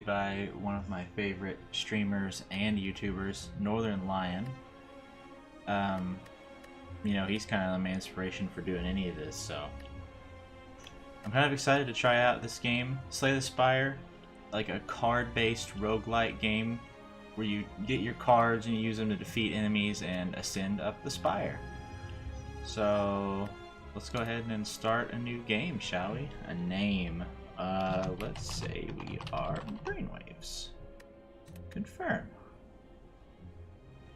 by one of my favorite streamers and YouTubers, Northern Lion. You know, he's kind of my inspiration for doing any of this, so I'm kind of excited to try out this game, Slay the Spire, like a card-based roguelike game where you get your cards and you use them to defeat enemies and ascend up the spire. So let's go ahead and start a new game, shall we? A name. Let's say we are Brainwaves. Confirm.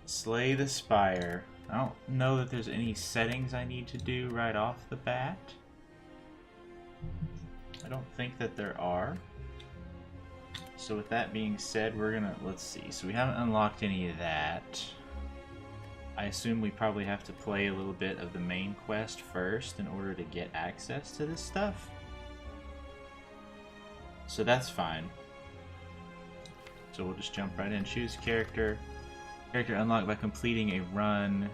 Slay the Spire. I don't know that there's any settings I need to do right off the bat. I don't think that there are. So with that being said, we're gonna, let's see. So we haven't unlocked any of that. I assume we probably have to play a little bit of the main quest first in order to get access to this stuff. So that's fine. So we'll just jump right in. Choose character. Character unlocked by completing a run.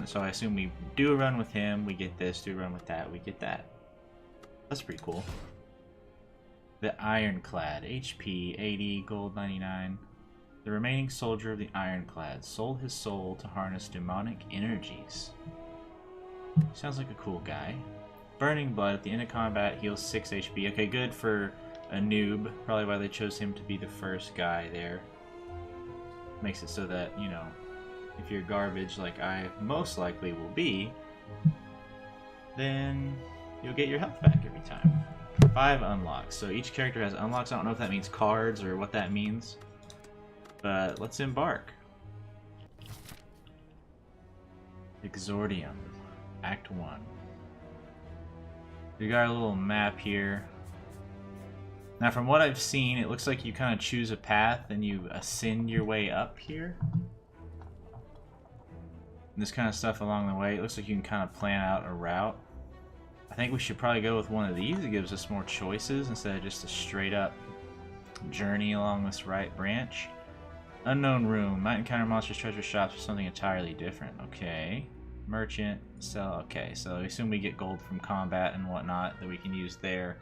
So I assume we do a run with him, we get this. Do a run with that, we get that. That's pretty cool. The Ironclad. HP 80, gold 99. The remaining soldier of the Ironclad sold his soul to harness demonic energies. Sounds like a cool guy. Burning Blood. At the end of combat, heals 6 HP. Okay, good for a noob. Probably why they chose him to be the first guy there. Makes it so that, you know, if you're garbage like I most likely will be, then you'll get your health back every time. 5 unlocks. So each character has unlocks. I don't know if that means cards or what that means. But let's embark. Exordium. Act 1. We got a little map here. Now from what I've seen, it looks like you kind of choose a path and you ascend your way up here. And this kind of stuff along the way. It looks like you can kind of plan out a route. I think we should probably go with one of these. It gives us more choices instead of just a straight up journey along this right branch. Unknown room. Might encounter monsters, treasure shops, or something entirely different. Okay. Merchant. Sell. Okay, so I assume we get gold from combat and whatnot that we can use there.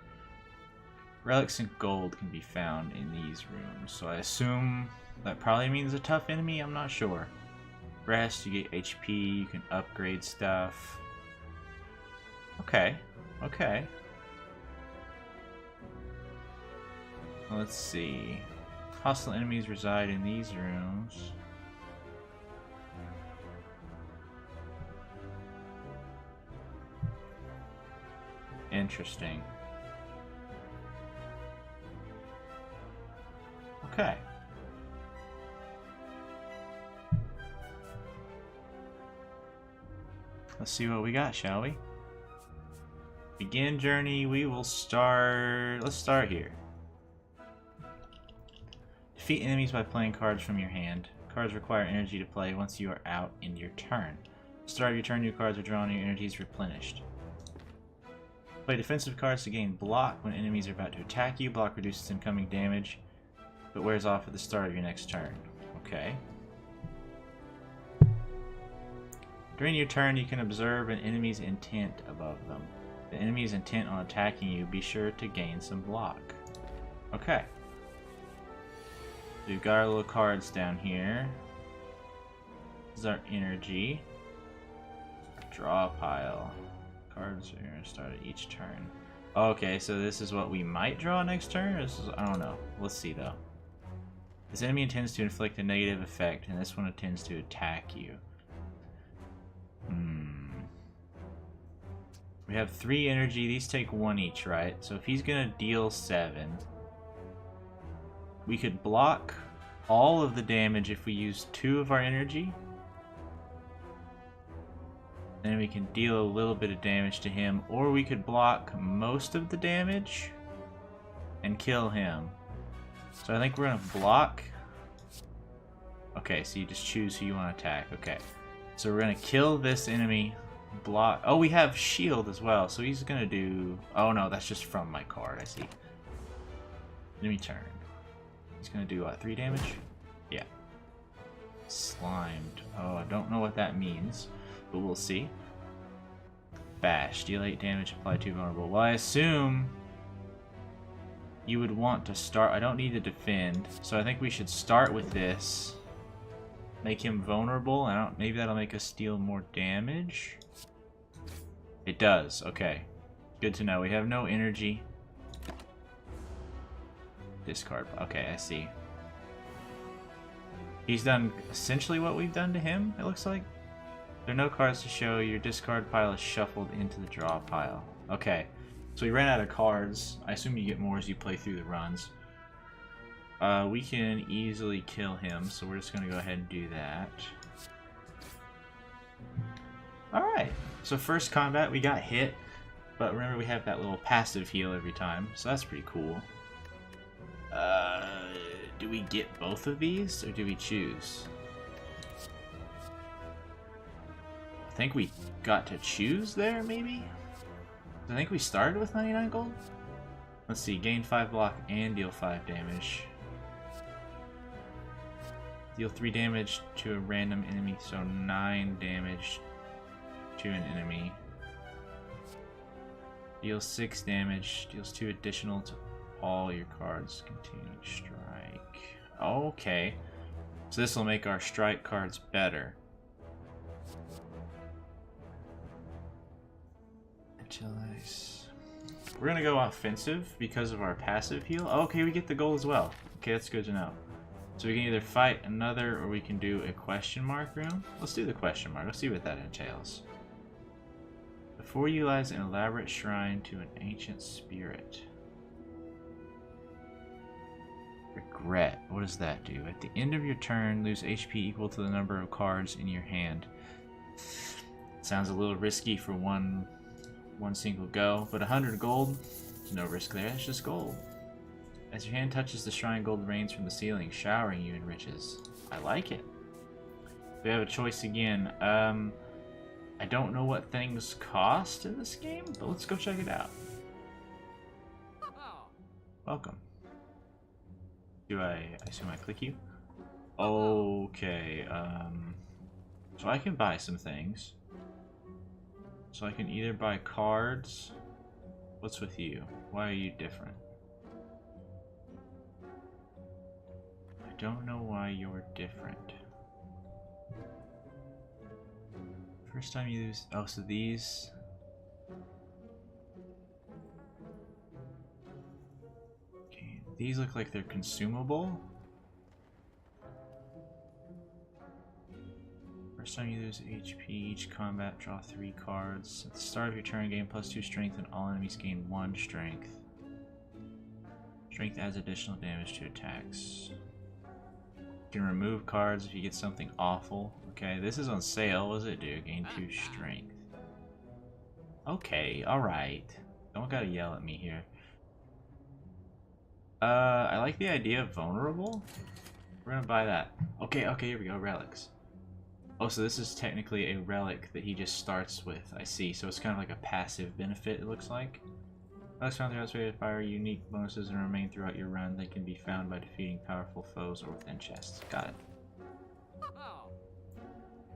Relics and gold can be found in these rooms. So I assume that probably means a tough enemy. I'm not sure. Rest. You get HP. You can upgrade stuff. Okay. Okay. Let's see. Hostile enemies reside in these rooms. Interesting. Okay. Let's see what we got, shall we? Begin journey. We will start. Let's start here. Defeat enemies by playing cards from your hand. Cards require energy to play once you are out in your turn. At the start of your turn, new cards are drawn and your energy is replenished. Play defensive cards to gain block when enemies are about to attack you. Block reduces incoming damage, but wears off at the start of your next turn. Okay. During your turn, you can observe an enemy's intent above them. If the enemy is intent on attacking you, be sure to gain some block. Okay. We've got our little cards down here. This is our energy. Draw a pile. Cards are going to start at each turn. Okay, so this is what we might draw next turn? I don't know. Let's see though. This enemy intends to inflict a negative effect, and this one intends to attack you. We have 3 energy. These take 1 each, right? So if he's going to deal 7, we could block all of the damage if we use 2 of our energy. Then we can deal a little bit of damage to him, or we could block most of the damage and kill him. So I think we're going to block. Okay, so you just choose who you want to attack. Okay, so we're going to kill this enemy. Block. Oh, we have shield as well, so he's going to do... Oh no, that's just from my card, I see. Enemy turn. He's going to do what, 3 damage? Yeah. Slimed. Oh, I don't know what that means, but we'll see. Bash. Deal 8 damage, apply 2 vulnerable. Well, I assume you would want to start. I don't need to defend, so I think we should start with this. Make him vulnerable. Maybe that'll make us deal more damage. It does. Okay. Good to know. We have no energy. Discard. Okay, I see. He's done essentially what we've done to him, it looks like. There are no cards to show. Your discard pile is shuffled into the draw pile. Okay. So we ran out of cards. I assume you get more as you play through the runs. We can easily kill him, so we're just going to go ahead and do that. Alright, so first combat we got hit, but remember we have that little passive heal every time, so that's pretty cool. Do we get both of these, or do we choose? I think we got to choose there, maybe? I think we started with 99 gold? Let's see, gain 5 block and deal 5 damage. Deal 3 damage to a random enemy, so 9 damage to an enemy. Deals 6 damage, deals 2 additional to all your cards containing strike. Okay. So this will make our strike cards better. We're gonna go offensive because of our passive heal. Oh, okay, we get the goal as well. Okay, that's good to know. So we can either fight another or we can do a question mark room. Let's do the question mark. Let's see what that entails. Before you lies an elaborate shrine to an ancient spirit. Regret. What does that do? At the end of your turn, lose HP equal to the number of cards in your hand. Sounds a little risky for one single go, but 100 gold, no risk there, it's just gold. As your hand touches the shrine, gold rains from the ceiling, showering you in riches. I like it. We have a choice again. I don't know what things cost in this game, but let's go check it out. Welcome. I assume I click you? Okay, so I can buy some things. So I can either buy cards. What's with you? Why are you different? I don't know why you're different. First time you use... Oh, so these... Okay, these look like they're consumable. First time you lose HP, each combat draw 3 cards. At the start of your turn, gain +2 strength, and all enemies gain 1 strength. Strength adds additional damage to attacks. You can remove cards if you get something awful. Okay, this is on sale. What does it do? Gain 2 strength. Okay, alright. Don't gotta yell at me here. I like the idea of vulnerable. We're gonna buy that. Okay, here we go. Relics. Oh, so this is technically a relic that he just starts with. I see. So it's kind of like a passive benefit, it looks like. Relics found throughout Slay the Spire, unique bonuses and remain throughout your run. They can be found by defeating powerful foes or within chests. Got it.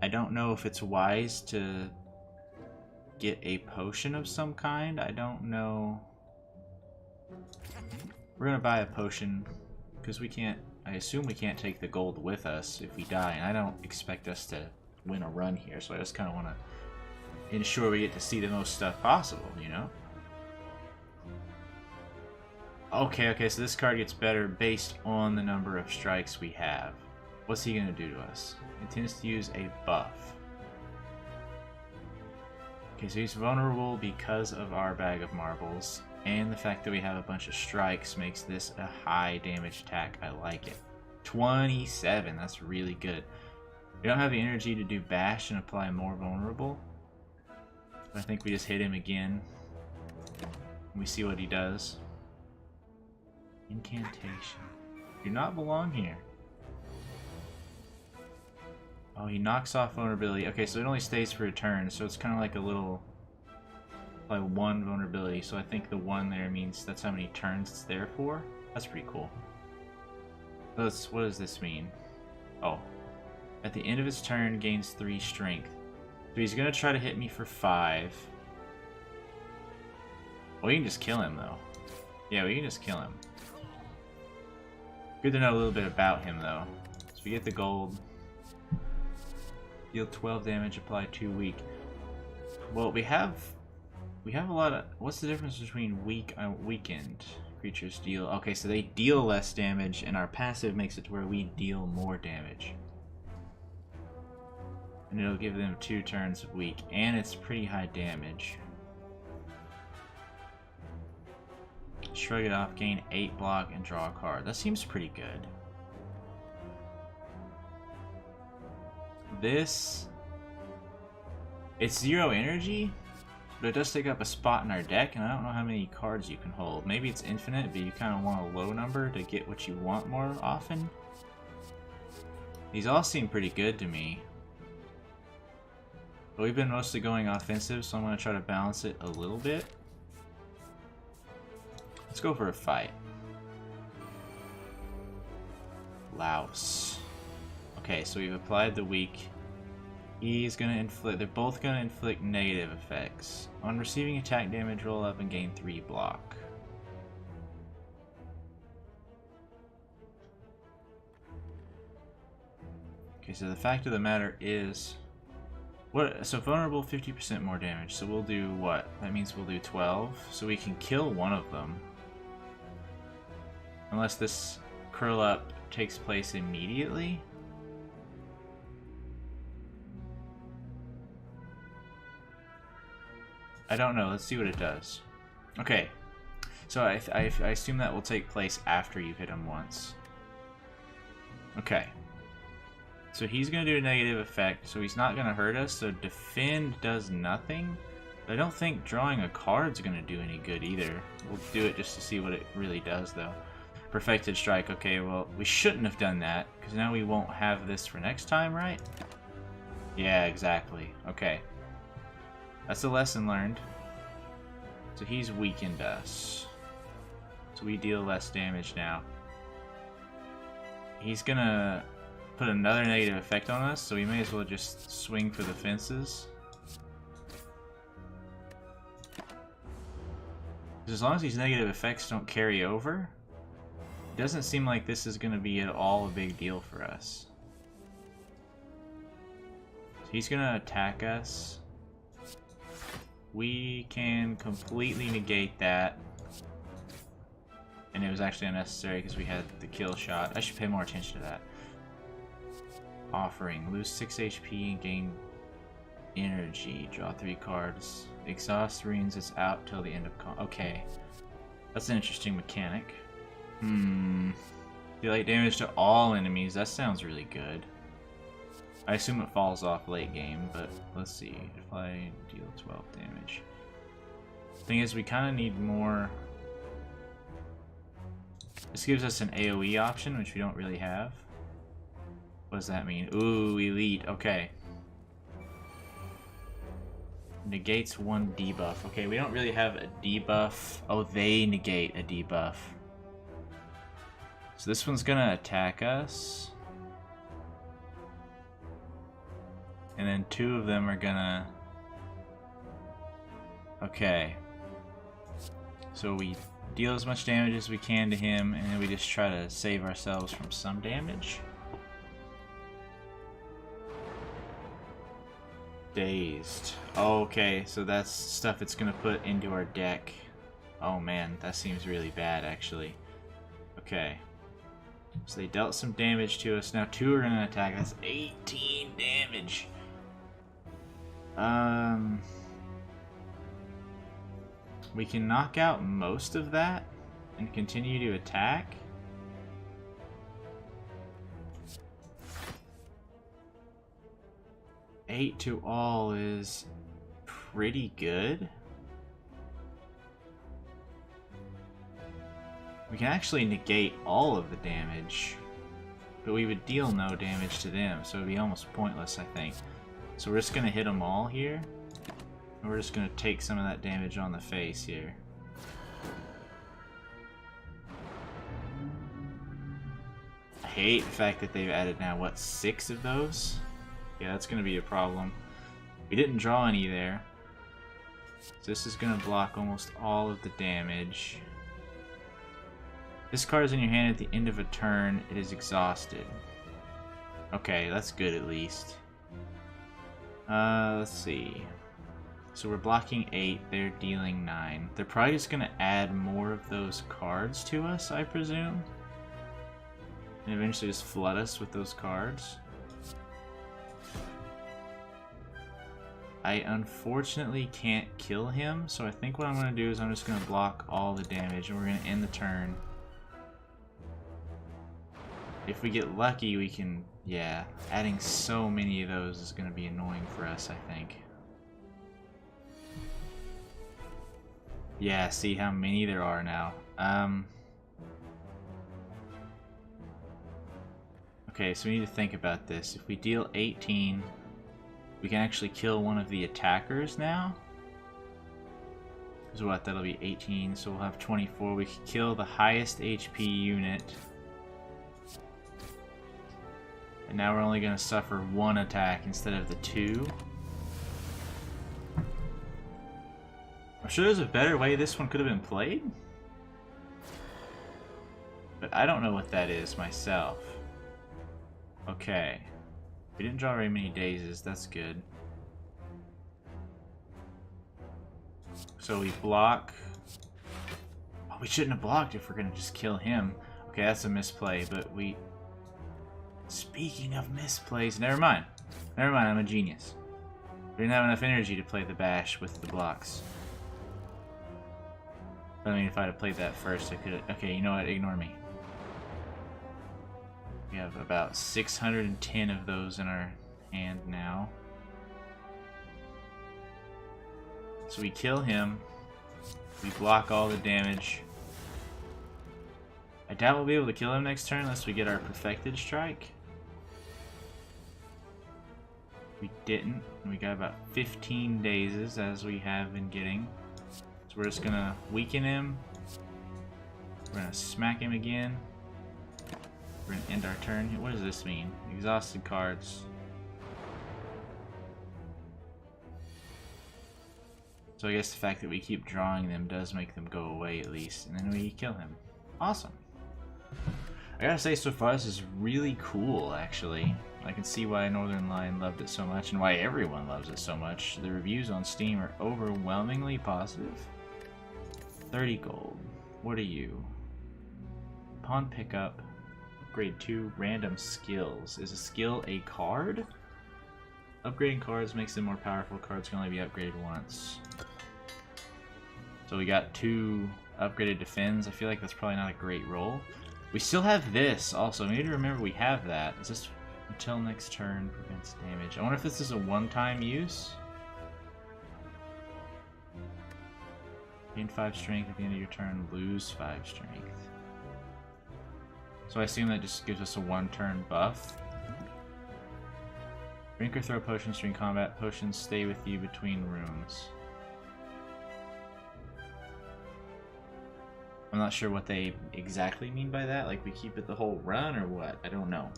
I don't know if it's wise to get a potion of some kind. I don't know. We're gonna buy a potion because we can't. I assume we can't take the gold with us if we die, and I don't expect us to win a run here, so I just kind of want to ensure we get to see the most stuff possible, you know? Okay, so this card gets better based on the number of strikes we have. What's he going to do to us? He intends to use a buff. Okay, so he's vulnerable because of our bag of marbles. And the fact that we have a bunch of strikes makes this a high damage attack. I like it. 27, that's really good. We don't have the energy to do bash and apply more vulnerable. I think we just hit him again. And we see what he does. Incantation. Do not belong here. Oh, he knocks off vulnerability. Okay, so it only stays for a turn, so it's kind of like a little... like 1 vulnerability, so I think the 1 there means that's how many turns it's there for. That's pretty cool. What does this mean? Oh. At the end of his turn, gains 3 strength. So he's gonna try to hit me for 5. Well, we can just kill him, though. Yeah, we can just kill him. Good to know a little bit about him, though. So we get the gold. Deal 12 damage, apply 2 weak. Well, we have a lot of... What's the difference between weak and weakened? Creatures deal... Okay, so they deal less damage, and our passive makes it to where we deal more damage. And it'll give them 2 turns of weak, and it's pretty high damage. Shrug it off, gain 8 block, and draw a card. That seems pretty good. This... It's 0 energy, but it does take up a spot in our deck, and I don't know how many cards you can hold. Maybe it's infinite, but you kind of want a low number to get what you want more often. These all seem pretty good to me. But we've been mostly going offensive, so I'm going to try to balance it a little bit. Let's go for a fight. Louse. Okay, so we've applied the weak. He's gonna inflict. They're both gonna inflict negative effects. On receiving attack damage, roll up and gain 3 block. Okay, so the fact of the matter is, what? So vulnerable, 50% more damage. So we'll do what? That means we'll do 12. So we can kill one of them, unless this curl up takes place immediately. I don't know. Let's see what it does. Okay, so I assume that will take place after you've hit him once. Okay, so he's going to do a negative effect, so he's not going to hurt us, so defend does nothing. But I don't think drawing a card's going to do any good either. We'll do it just to see what it really does, though. Perfected Strike. Okay, well, we shouldn't have done that, because now we won't have this for next time, right? Yeah, exactly. Okay. That's a lesson learned. So he's weakened us. So we deal less damage now. He's gonna put another negative effect on us, so we may as well just swing for the fences. As long as these negative effects don't carry over, it doesn't seem like this is gonna be at all a big deal for us. So he's gonna attack us. We can completely negate that. And it was actually unnecessary because we had the kill shot. I should pay more attention to that. Offering. Lose 6 HP and gain energy. Draw 3 cards. Exhaust runes is out till the end of okay. That's an interesting mechanic. Deal damage to all enemies. That sounds really good. I assume it falls off late game, but let's see. If I deal 12 damage. Thing is, we kind of need more. This gives us an AoE option, which we don't really have. What does that mean? Ooh, elite. Okay. Negates 1 debuff. Okay, we don't really have a debuff. Oh, they negate a debuff. So this one's gonna attack us. And then 2 of them are gonna... Okay. So we deal as much damage as we can to him, and then we just try to save ourselves from some damage. Dazed. Okay, so that's stuff it's gonna put into our deck. Oh man, that seems really bad actually. Okay. So they dealt some damage to us. Now 2 are gonna attack us. 18 damage. We can knock out most of that and continue to attack. Eight to all is pretty good. We can actually negate all of the damage, but we would deal no damage to them, so it would be almost pointless, I think. So we're just going to hit them all here, and we're just going to take some of that damage on the face here. I hate the fact that they've added now, what, 6 of those? Yeah, that's going to be a problem. We didn't draw any there. So this is going to block almost all of the damage. This card is in your hand at the end of a turn. It is exhausted. Okay, that's good at least. Let's see. So we're blocking 8, they're dealing 9. They're probably just going to add more of those cards to us, I presume. And eventually just flood us with those cards. I unfortunately can't kill him, so I think what I'm going to do is I'm just going to block all the damage and we're going to end the turn. If we get lucky, we can... yeah, adding so many of those is going to be annoying for us, I think. Yeah, see how many there are now. Okay, so we need to think about this. If we deal 18, we can actually kill one of the attackers now. So what, that'll be 18, so we'll have 24. We can kill the highest HP unit. And now we're only going to suffer 1 attack instead of the 2. I'm sure there's a better way this one could have been played. But I don't know what that is myself. Okay. We didn't draw very many dazes, that's good. So we block. Oh, we shouldn't have blocked if we're going to just kill him. Okay, that's a misplay, but we... Speaking of misplays, never mind. Never mind, I'm a genius. We didn't have enough energy to play the bash with the blocks. I mean, if I'd have played that first, I could have... Okay, you know what? Ignore me. We have about 610 of those in our hand now. So we kill him. We block all the damage. I doubt we'll be able to kill him next turn unless we get our perfected strike. We didn't. We got about 15 dazes, as we have been getting. So we're just gonna weaken him. We're gonna smack him again. We're gonna end our turn. What does this mean? Exhausted cards. So I guess the fact that we keep drawing them does make them go away at least. And then we kill him. Awesome. I gotta say, so far this is really cool, actually. I can see why Northern Lion loved it so much and why everyone loves it so much. The reviews on Steam are overwhelmingly positive. 30 gold. What are you? Upon pickup, upgrade 2 random skills. Is a skill a card? Upgrading cards makes them more powerful. Cards can only be upgraded once. So we got 2 upgraded defends. I feel like that's probably not a great roll. We still have this also. We need to remember we have that. Is this until next turn prevents damage? I wonder if this is a one-time use. Gain 5 strength at the end of your turn, lose 5 strength. So I assume that just gives us a 1-turn buff. Drink or throw potions during combat. Potions stay with you between rooms. I'm not sure what they exactly mean by that. Like, we keep it the whole run or what? I don't know.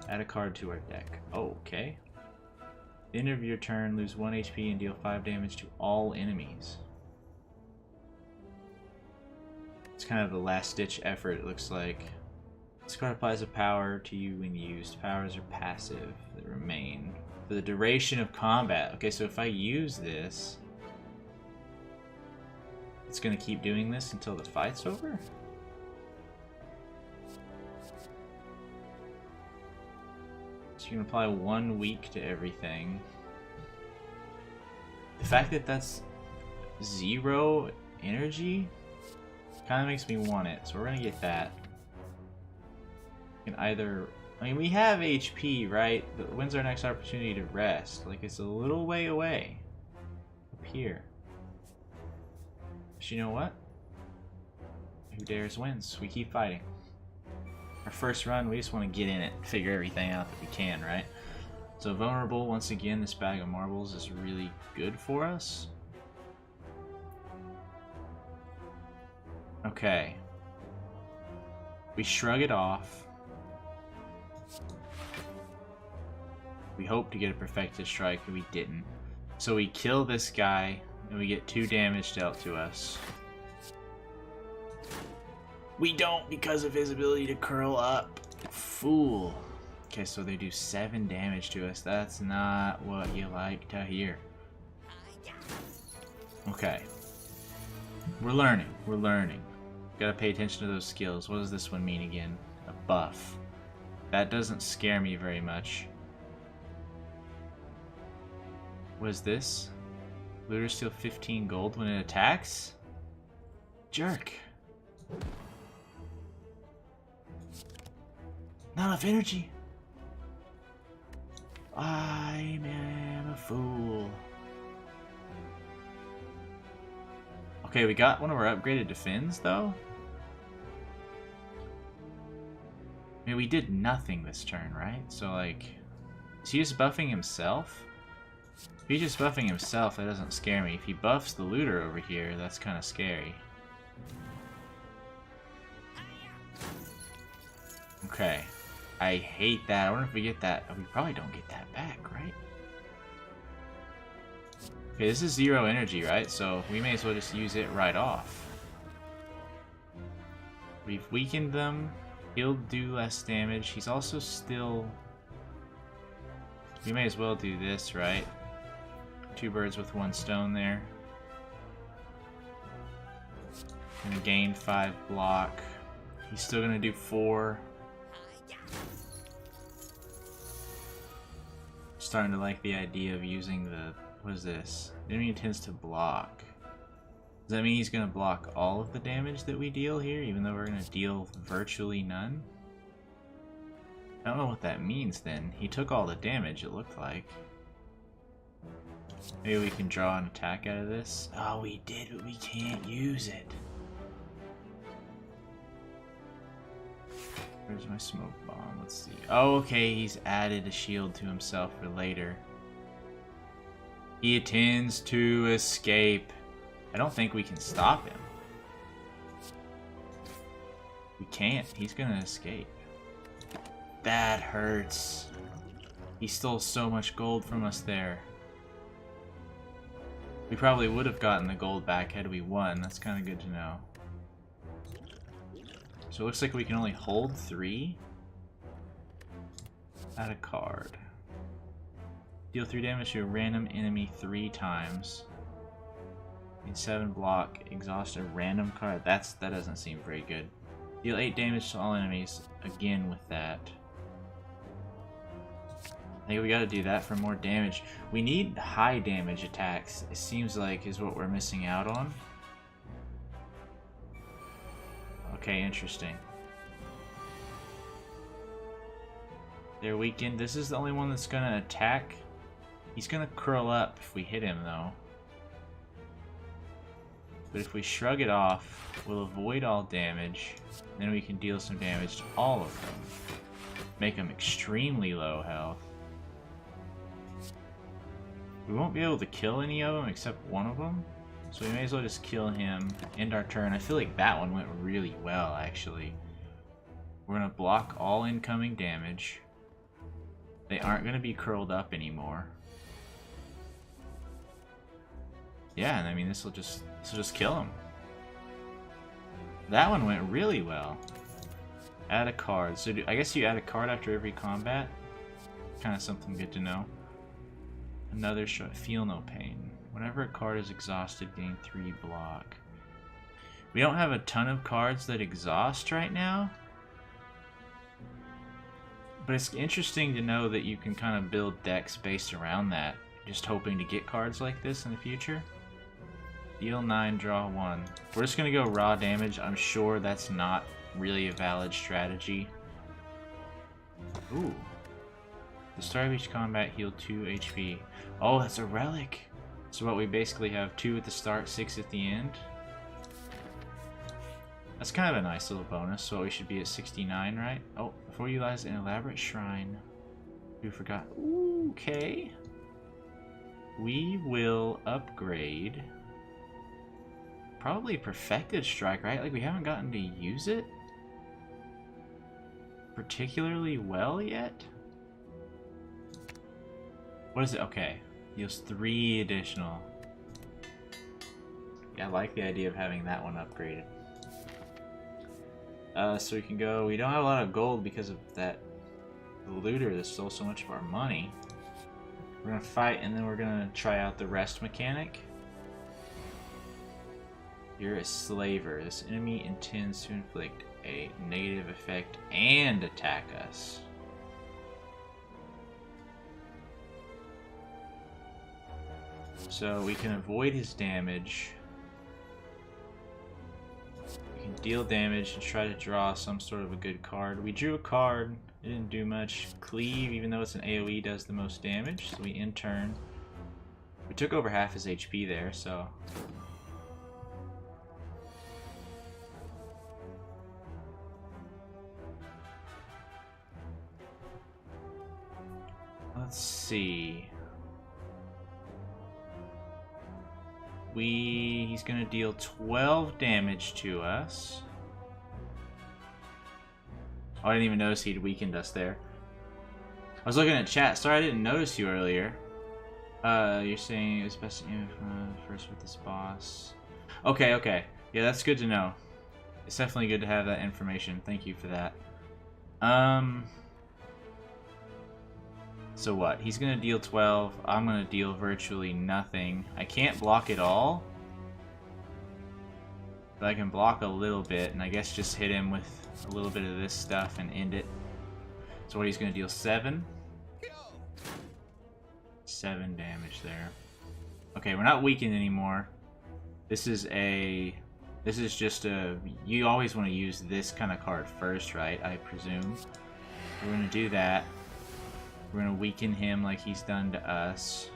Add a card to our deck. Oh, okay. At the end of your turn, lose 1 HP and deal 5 damage to all enemies. It's kind of the last-ditch effort, it looks like. This card applies a power to you when used. Powers are passive that remain for the duration of combat. Okay, so if I use this, it's going to keep doing this until the fight's over? So you can apply 1 week to everything. The fact that that's 0 energy kind of makes me want it, so we're going to get that. We can either... I mean, we have HP, right? But when's our next opportunity to rest? Like, it's a little way away. Up here. But you know what? Who dares wins. We keep fighting. Our first run, we just want to get in it, figure everything out that we can, right? So vulnerable, once again, this bag of marbles is really good for us. Okay. We shrug it off. We hope to get a perfected strike, but we didn't. So we kill this guy, and we get 2 damage dealt to us. We don't because of his ability to curl up. Fool. Okay, so they do 7 damage to us. That's not what you like to hear. Okay. We're learning. We're learning. Gotta pay attention to those skills. What does this one mean again? A buff. That doesn't scare me very much. What is this? Looters steal 15 gold when it attacks? Jerk. Not enough energy. I am a fool. Okay, we got one of our upgraded defends, though. I mean, we did nothing this turn, right? So, like, is he just buffing himself? If he's just buffing himself, that doesn't scare me. If he buffs the looter over here, that's kind of scary. Okay. I hate that. I wonder if we get that. We probably don't get that back, right? Okay, this is 0 energy, right? So we may as well just use it right off. We've weakened them. He'll do less damage. He's also still... We may as well do this, right? 2 birds with 1 stone there. Gonna gain 5 block. He's still gonna do 4. Starting to like the idea of using the... What is this? The enemy intends to block. Does that mean he's going to block all of the damage that we deal here, even though we're going to deal virtually none? I don't know what that means then. He took all the damage, it looked like. Maybe we can draw an attack out of this. Oh, we did, but we can't use it. Where's my smoke bomb? Let's see. Oh, okay, he's added a shield to himself for later. He intends to escape. I don't think we can stop him. We can't. He's gonna escape. That hurts. He stole so much gold from us there. We probably would have gotten the gold back had we won. That's kind of good to know. So it looks like we can only hold 3. Add a card. Deal 3 damage to a random enemy 3 times. In 7 block, exhaust a random card. That doesn't seem very good. Deal 8 damage to all enemies. Again with that. I think we gotta do that for more damage. We need high damage attacks, it seems like is what we're missing out on. Okay, interesting. They're weakened. This is the only one that's gonna attack. He's gonna curl up if we hit him, though. But if we shrug it off, we'll avoid all damage. Then we can deal some damage to all of them. Make them extremely low health. We won't be able to kill any of them except one of them. So we may as well just kill him, end our turn. I feel like that one went really well, actually. We're going to block all incoming damage. They aren't going to be curled up anymore. Yeah, and I mean, this will just kill him. That one went really well. Add a card. So I guess you add a card after every combat. Kind of something good to know. Another shot. Feel no pain. Whenever a card is exhausted, gain 3 block. We don't have a ton of cards that exhaust right now. But it's interesting to know that you can kind of build decks based around that. Just hoping to get cards like this in the future. Deal 9, draw 1. We're just going to go raw damage. I'm sure that's not really a valid strategy. Ooh. The start of each combat, heal 2 HP. Oh, that's a relic. So what, we basically have 2 at the start, 6 at the end. That's kind of a nice little bonus. So we should be at 69, right? Oh, before you utilize an elaborate shrine. We forgot. Ooh, okay. We will upgrade. Probably Perfected Strike, right? Like we haven't gotten to use it particularly well yet. What is it? Okay. Deals 3 additional. Yeah, I like the idea of having that one upgraded. so we can go. We don't have a lot of gold because of that looter that stole so much of our money. We're gonna fight, and then we're gonna try out the rest mechanic. You're a slaver. This enemy intends to inflict a negative effect and attack us. So we can avoid his damage. We can deal damage and try to draw some sort of a good card. We drew a card. It didn't do much. Cleave, even though it's an AoE, does the most damage. So we in turn. We took over half his HP there, so... Let's see. He's gonna deal 12 damage to us. Oh, I didn't even notice he'd weakened us there. I was looking at chat. Sorry I didn't notice you earlier. You're saying it's best to first with this boss. Okay, okay. Yeah, that's good to know. It's definitely good to have that information. Thank you for that. So what? He's gonna deal 12. I'm gonna deal virtually nothing. I can't block it all. But I can block a little bit, and I guess just hit him with a little bit of this stuff and end it. So what, he's gonna deal 7? 7 damage there. Okay, we're not weakened anymore. This is just a... You always want to use this kind of card first, right? I presume. We're gonna do that. We're gonna weaken him like he's done to us.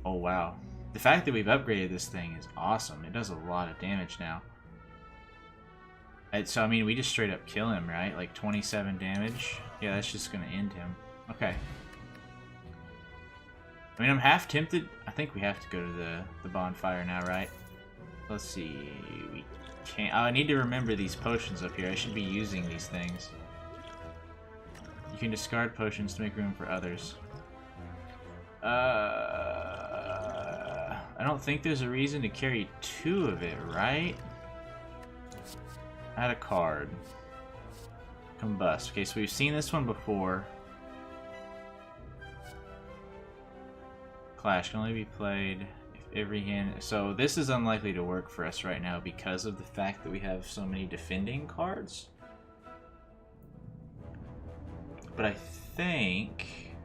Oh wow. The fact that we've upgraded this thing is awesome. It does a lot of damage now. So I mean, we just straight up kill him, right? Like 27 damage. Yeah, that's just gonna end him. Okay. I mean, I'm half tempted. I think we have to go to the bonfire now, right? Let's see. We can't. Oh, I need to remember these potions up here. I should be using these things. You can discard potions to make room for others. I don't think there's a reason to carry 2 of it, right? Add a card. Combust. Okay, so we've seen this one before. Clash can only be played if every hand... So this is unlikely to work for us right now because of the fact that we have so many defending cards. But I think...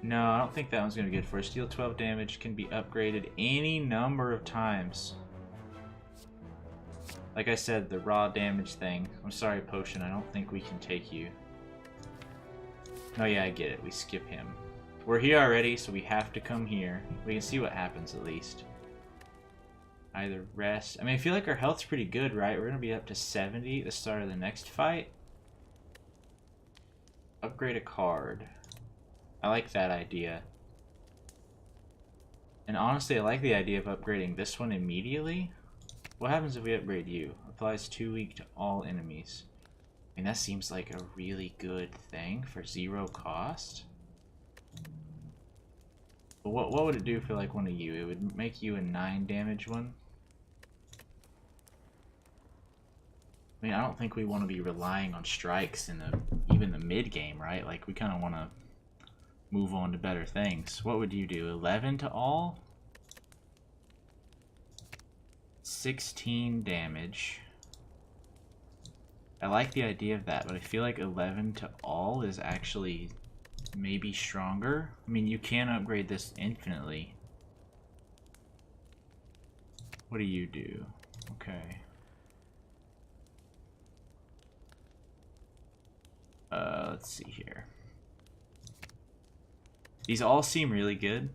No, I don't think that one's going to be good for us. Deal 12 damage, can be upgraded any number of times. Like I said, the raw damage thing. I'm sorry, Potion, I don't think we can take you. Oh yeah, I get it. We skip him. We're here already, so we have to come here. We can see what happens at least. Either rest. I mean, I feel like our health's pretty good, right? We're going to be up to 70 at the start of the next fight. Upgrade a card. I like that idea. And honestly, I like the idea of upgrading this one immediately. What happens if we upgrade you? Applies 2 weak to all enemies. I mean, that seems like a really good thing for 0 cost. But what would it do for like one of you? It would make you a 9 damage one. I mean, I don't think we want to be relying on strikes in even the mid game, right? Like, we kind of want to move on to better things. What would you do? 11 to all? 16 damage. I like the idea of that, but I feel like 11 to all is actually maybe stronger. I mean, you can upgrade this infinitely. What do you do? Okay. Let's see here. These all seem really good.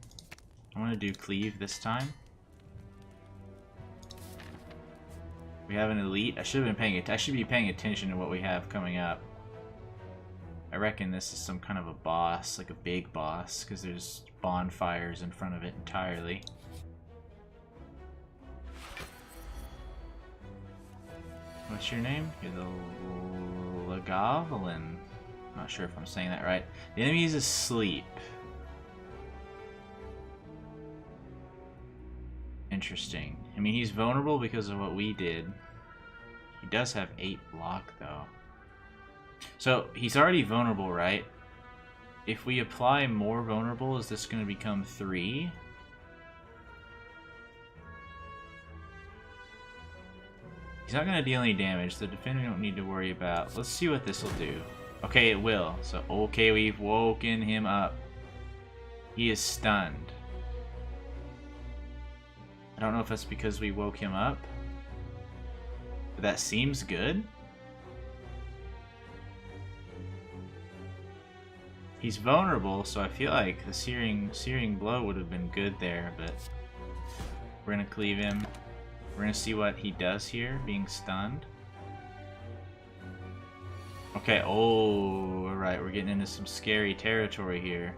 I'm gonna do Cleave this time. We have an elite. I should have been paying it. I should be paying attention to what we have coming up. I reckon this is some kind of a boss, like a big boss, because there's bonfires in front of it entirely. What's your name? You're the Lagavelin. Not sure if I'm saying that right. The enemy is asleep. Interesting. I mean, he's vulnerable because of what we did. He does have 8 block, though. So, he's already vulnerable, right? If we apply more vulnerable, is this going to become 3? He's not going to deal any damage. The defender we don't need to worry about. Let's see what this will do. Okay, it will. So, okay, we've woken him up. He is stunned. I don't know if that's because we woke him up. But that seems good. He's vulnerable, so I feel like the searing blow would have been good there, but we're gonna cleave him. We're gonna see what he does here, being stunned. Okay, oh, alright, we're getting into some scary territory here.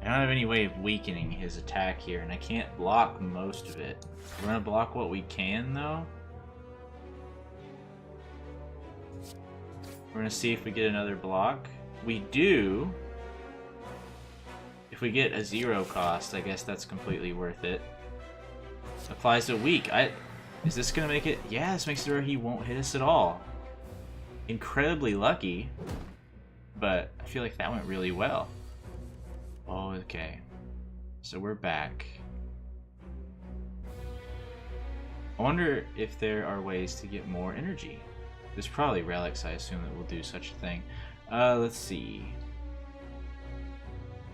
I don't have any way of weakening his attack here, and I can't block most of it. We're gonna block what we can, though. We're gonna see if we get another block. We do. If we get a 0 cost, I guess that's completely worth it. Applies to weak. Is this gonna make it? Yeah, this makes it where he won't hit us at all. Incredibly lucky, but I feel like that went really well. Oh, okay. So we're back. I wonder if there are ways to get more energy. There's probably relics, I assume, that will do such a thing. Let's see.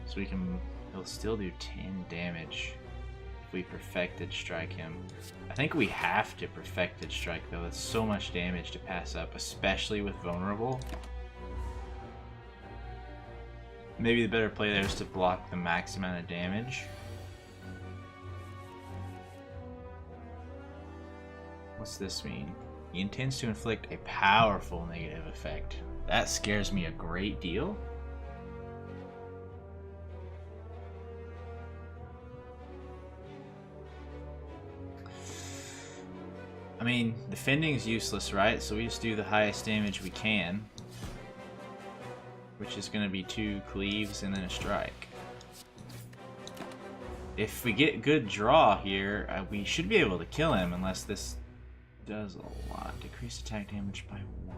So he'll still do 10 damage if we perfected strike him. I think we have to perfected strike, though. It's so much damage to pass up, especially with vulnerable. Maybe the better play there is to block the max amount of damage. What's this mean? He intends to inflict a powerful negative effect. That scares me a great deal. I mean, defending is useless, right? So we just do the highest damage we can, which is going to be 2 cleaves and then a strike. If we get good draw here, we should be able to kill him, unless this does a lot. Decrease attack damage by 1.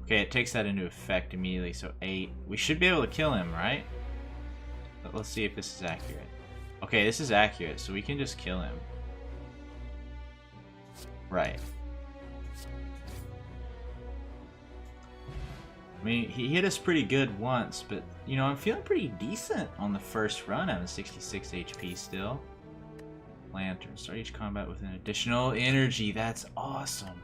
Okay, it takes that into effect immediately, so 8. We should be able to kill him, right? But let's see if this is accurate. Okay, this is accurate, so we can just kill him. Right. I mean, he hit us pretty good once, but, you know, I'm feeling pretty decent on the first run. I have 66 HP still. Lantern. Start each combat with an additional energy. That's awesome.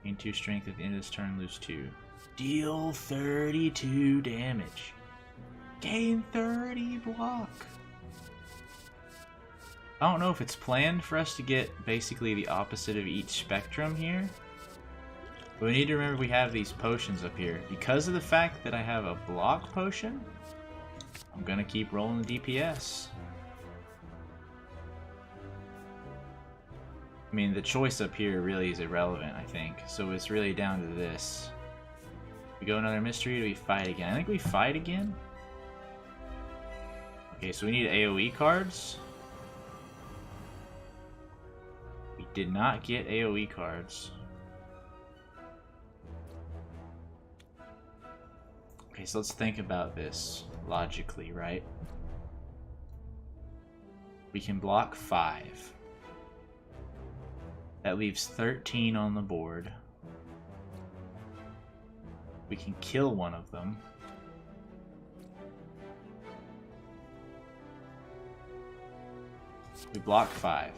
Gain 2 strength at the end of this turn, lose 2. Deal 32 damage. Gain 30 block. I don't know if it's planned for us to get basically the opposite of each spectrum here. But we need to remember we have these potions up here. Because of the fact that I have a block potion, I'm gonna keep rolling the DPS. I mean, the choice up here really is irrelevant, I think. So it's really down to this. We go another mystery, or do we fight again? I think we fight again. Okay, so we need AoE cards. We did not get AoE cards. Okay, so let's think about this logically, right? We can block 5. That leaves 13 on the board. We can kill one of them. We block 5.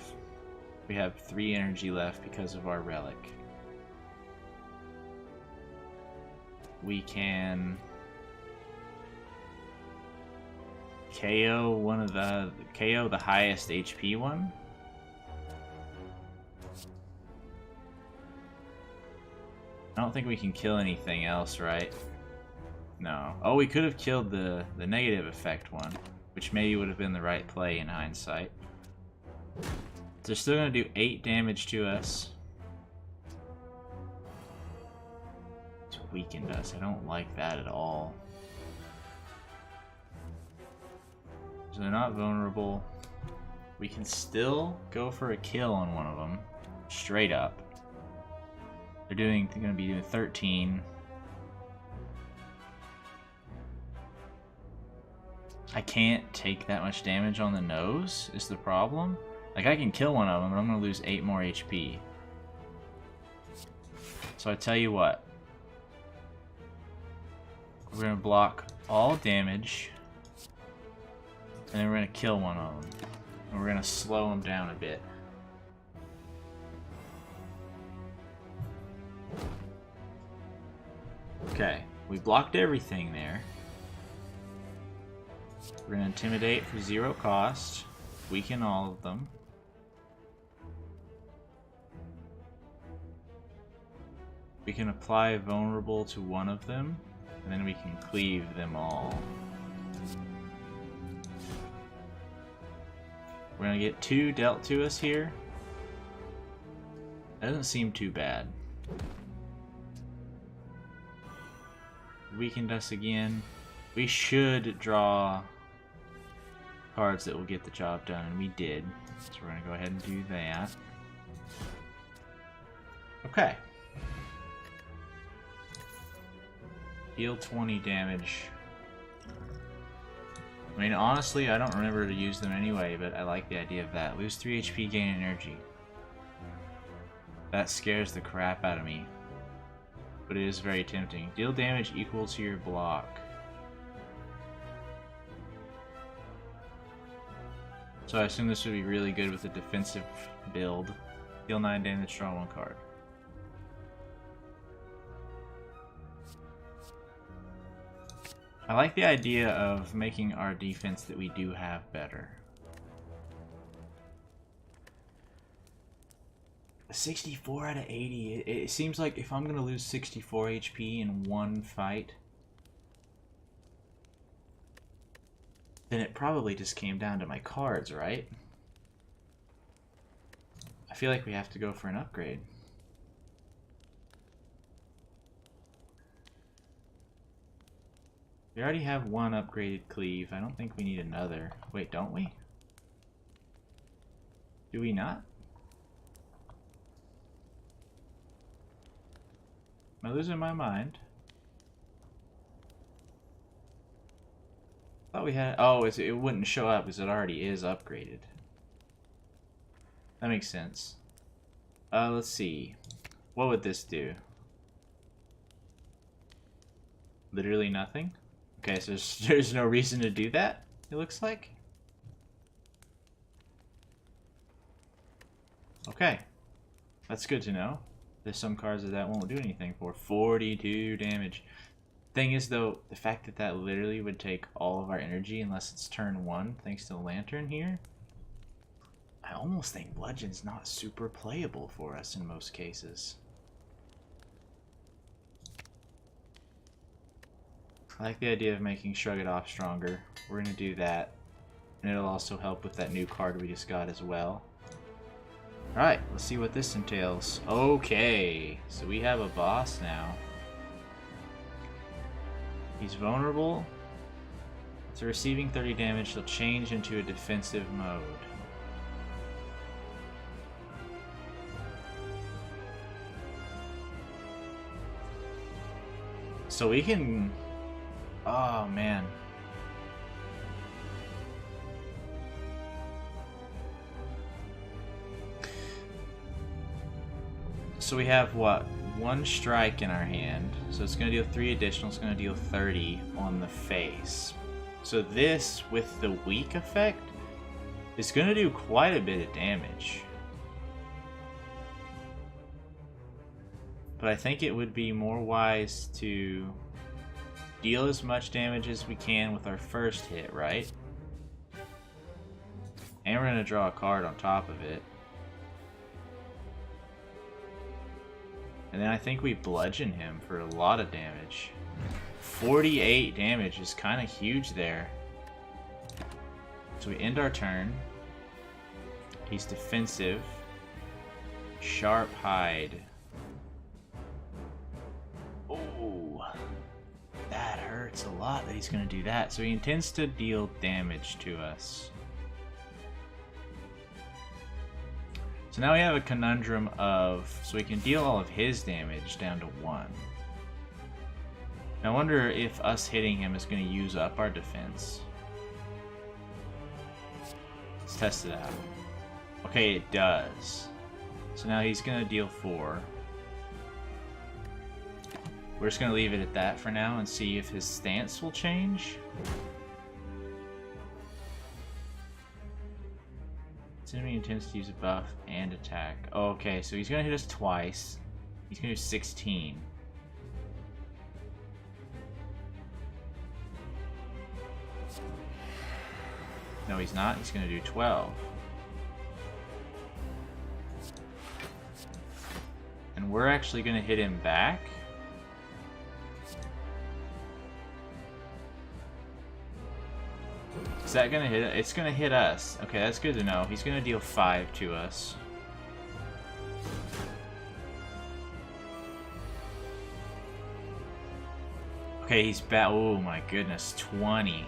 We have 3 energy left because of our relic. We can KO the highest HP one. I don't think we can kill anything else, right? No. Oh, we could have killed the negative effect one, which maybe would have been the right play in hindsight. They're still going to do 8 damage to us. It's weakened us. I don't like that at all. So they're not vulnerable. We can still go for a kill on one of them. Straight up. They're going to be doing 13. I can't take that much damage on the nose, is the problem. Like, I can kill one of them, but I'm going to lose 8 more HP. So I tell you what. We're going to block all damage. And then we're going to kill one of them. And we're going to slow them down a bit. Okay, we blocked everything there. We're going to intimidate for 0 cost. Weaken all of them. We can apply vulnerable to one of them, and then we can cleave them all. We're going to get 2 dealt to us here. That doesn't seem too bad. Weakened us again. We should draw cards that will get the job done, and we did. So we're going to go ahead and do that. Okay. Deal 20 damage. I mean, honestly, I don't remember to use them anyway, but I like the idea of that. Lose 3 HP, gain energy. That scares the crap out of me. But it is very tempting. Deal damage equal to your block. So I assume this would be really good with a defensive build. Deal 9 damage, draw 1 card. I like the idea of making our defense that we do have better. 64 out of 80. It seems like if I'm going to lose 64 HP in one fight, then it probably just came down to my cards, right? I feel like we have to go for an upgrade. We already have 1 upgraded cleave. I don't think we need another. Wait, don't we? Do we not? Am I losing my mind? I thought we had... Oh, it wouldn't show up because it already is upgraded. That makes sense. Let's see. What would this do? Literally nothing? Okay, so there's no reason to do that, it looks like. Okay. That's good to know. There's some cards that won't do anything for. 42 damage. Thing is, though, the fact that that literally would take all of our energy unless it's turn 1, thanks to the lantern here. I almost think Bludgeon's not super playable for us in most cases. I like the idea of making Shrug It Off stronger. We're going to do that. And it'll also help with that new card we just got as well. Alright, let's see what this entails. Okay, so we have a boss now. He's vulnerable. So receiving 30 damage, he'll change into a defensive mode. So we can... Oh, man. So we have, what, 1 strike in our hand. So it's going to deal 3 additional. It's going to deal 30 on the face. So this, with the weak effect, is going to do quite a bit of damage. But I think it would be more wise to deal as much damage as we can with our first hit, right? And we're going to draw a card on top of it. And then I think we bludgeon him for a lot of damage. 48 damage is kind of huge there. So we end our turn. He's defensive. Sharp hide. Oh, that hurts a lot. lot that he's going to do that. So he intends to deal damage to us. So now we have a conundrum of, so we can deal all of his damage down to 1. I wonder if us hitting him is going to use up our defense. Let's test it out. Okay, it does. So now he's going to deal 4. We're just going to leave it at that for now and see if his stance will change. This enemy intends to use a buff and attack. Oh, okay, so he's going to hit us twice. He's going to do 16. No, he's not. He's going to do 12. And we're actually going to hit him back. Is that gonna hit it? It's gonna hit us. Okay, that's good to know. He's gonna deal 5 to us. Okay, he's back. Oh my goodness, 20.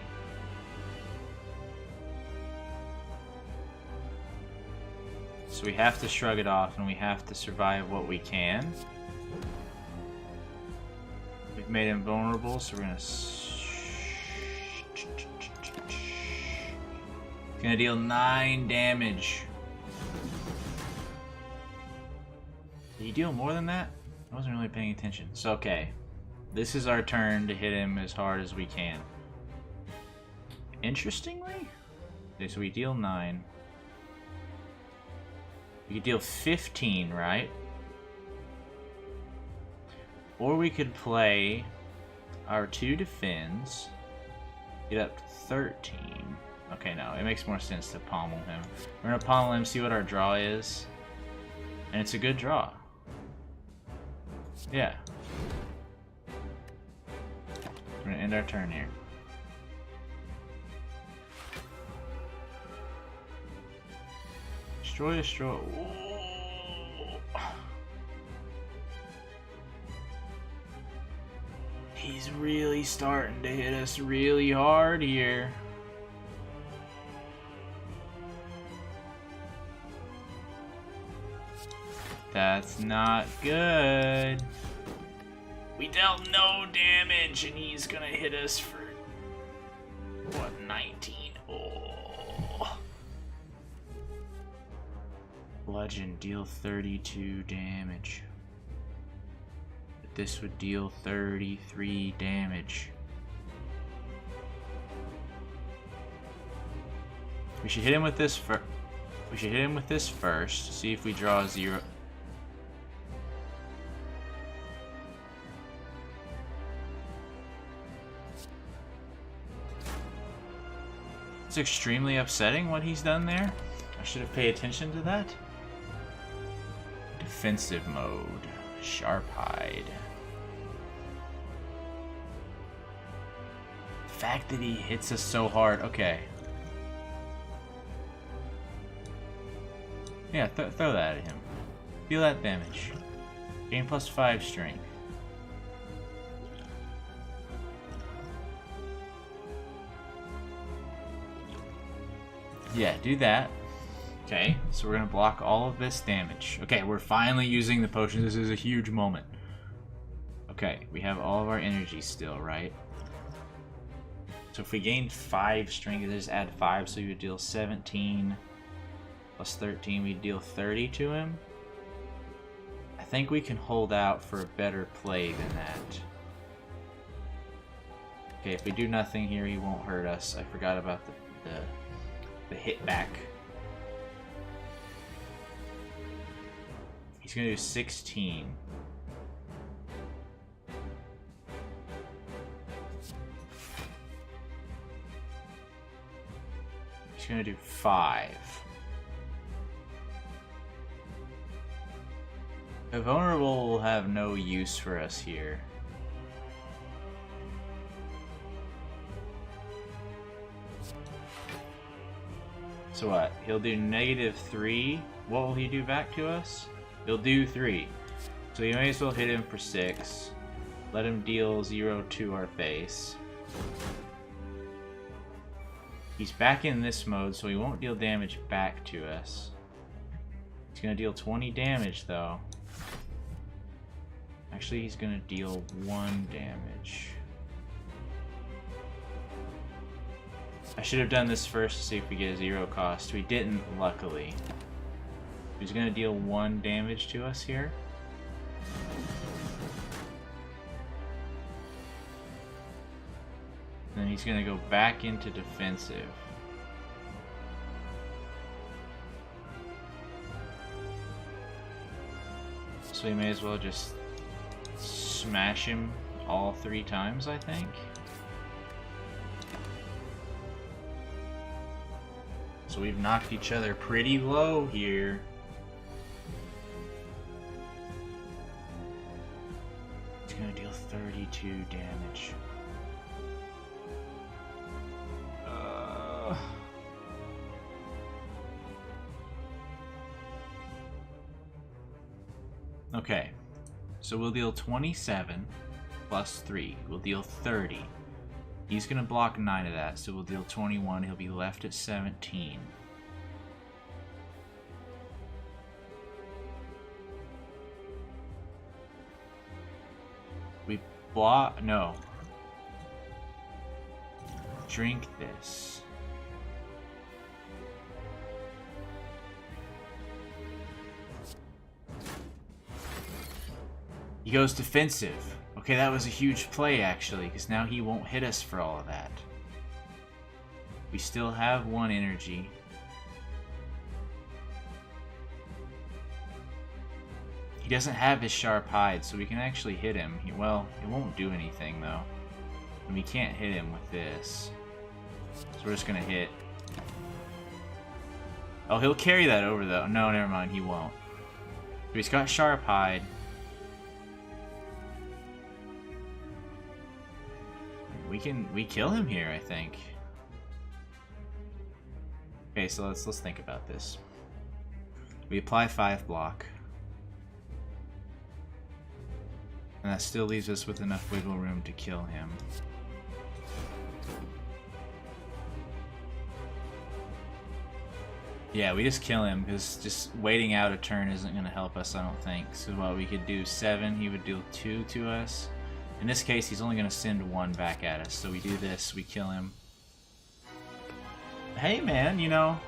So we have to shrug it off and we have to survive what we can. We've made him vulnerable, so we're gonna... Gonna deal 9 damage. Did he deal more than that? I wasn't really paying attention. So, okay. This is our turn to hit him as hard as we can. Interestingly? Okay, so we deal 9. We could deal 15, right? Or we could play our 2 defends, get up to 13. Okay, no, it makes more sense to pommel him. We're gonna pommel him, see what our draw is. And it's a good draw. Yeah. We're gonna end our turn here. Destroy, destroy. Ooh. He's really starting to hit us really hard here. That's not good. We dealt no damage and he's gonna hit us for what, 19? Oh. Bludgeon, deal 32 damage. But this would deal 33 damage. We should hit him with this first. We should hit him with this first. See if we draw 0. It's extremely upsetting what he's done there. I should have paid attention to that. Defensive mode. Sharp hide. The fact that he hits us so hard. Okay. Yeah, throw that at him. Deal that damage. Gain +5 strength. Yeah, do that. Okay, so we're gonna block all of this damage. Okay, we're finally using the potion. This is a huge moment. Okay, we have all of our energy still, right? So if we gain 5 strength, just add 5, so you would deal 17 plus 13, we deal 30 to him. I think we can hold out for a better play than that. Okay, if we do nothing here, he won't hurt us. I forgot about the hit back. He's gonna do 16. He's gonna do 5. The vulnerable will have no use for us here. So what? He'll do -3. What will he do back to us? He'll do 3. So you may as well hit him for 6. Let him deal 0 to our face. He's back in this mode, so he won't deal damage back to us. He's gonna deal 20 damage, though. Actually, he's gonna deal 1 damage. I should have done this first to see if we get a 0 cost. We didn't, luckily. He's gonna deal 1 damage to us here. Then he's gonna go back into defensive. So we may as well just smash him all 3 times, I think. So we've knocked each other pretty low here. It's gonna deal 32 damage. Okay, so we'll deal 27 plus 3. We'll deal 30. He's gonna block 9 of that, so we'll deal 21. He'll be left at 17. We block. No. Drink this. He goes defensive. Okay, that was a huge play, actually, because now he won't hit us for all of that. We still have 1 energy. He doesn't have his sharp hide, so we can actually hit him. Well, it won't do anything, though. And we can't hit him with this. So we're just going to hit. Oh, he'll carry that over, though. No, never mind, he won't. So he's got sharp hide. We kill him here, I think. Okay, so let's think about this. We apply 5 block. And that still leaves us with enough wiggle room to kill him. Yeah, we just kill him, because just waiting out a turn isn't going to help us, I don't think. So while we could do 7, he would deal 2 to us. In this case, he's only going to send 1 back at us. So we do this, we kill him. Hey man, you know,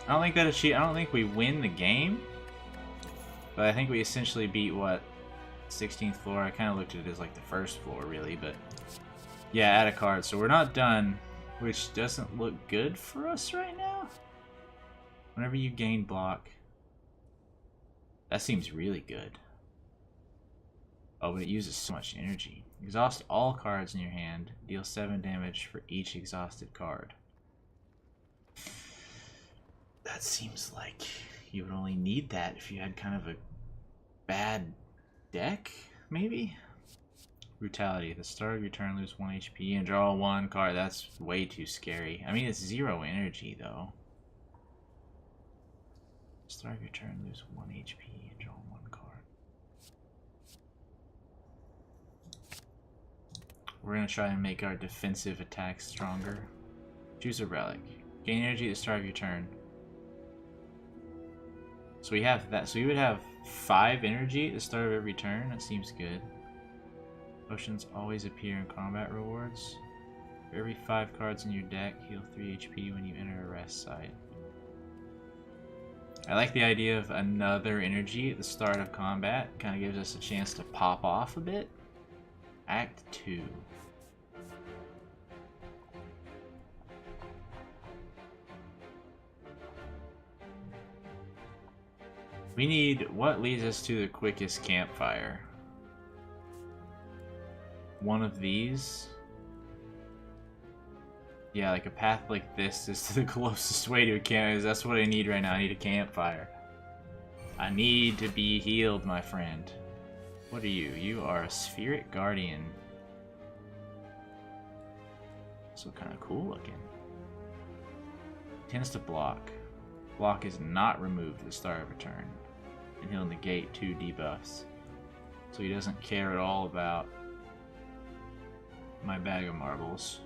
I don't think that I don't think we win the game. But I think we essentially beat, what, 16th floor? I kind of looked at it as like the first floor, really, but yeah, add a card. So we're not done, which doesn't look good for us right now. Whenever you gain block, that seems really good. Oh, but it uses so much energy. Exhaust all cards in your hand. Deal 7 damage for each exhausted card. That seems like you would only need that if you had kind of a bad deck, maybe? Brutality. At the start of your turn, lose 1 HP and draw 1 card. That's way too scary. I mean, it's 0 energy, though. Start of your turn, lose 1 HP and draw 1 card. We're going to try and make our defensive attacks stronger. Choose a relic. Gain energy at the start of your turn. So we have that. So we would have 5 energy at the start of every turn. That seems good. Potions always appear in combat rewards. For every 5 cards in your deck, heal 3 HP when you enter a rest site. I like the idea of another energy at the start of combat. Kind of gives us a chance to pop off a bit. Act 2. We need what leads us to the quickest campfire. One of these. Yeah, like a path like this is the closest way to a campfire. That's what I need right now. I need a campfire. I need to be healed, my friend. What are you? You are a Spheric Guardian. So kind of cool looking. Tends to block. Block is not removed at the start of a turn. And he'll negate 2 debuffs. So he doesn't care at all about my bag of marbles.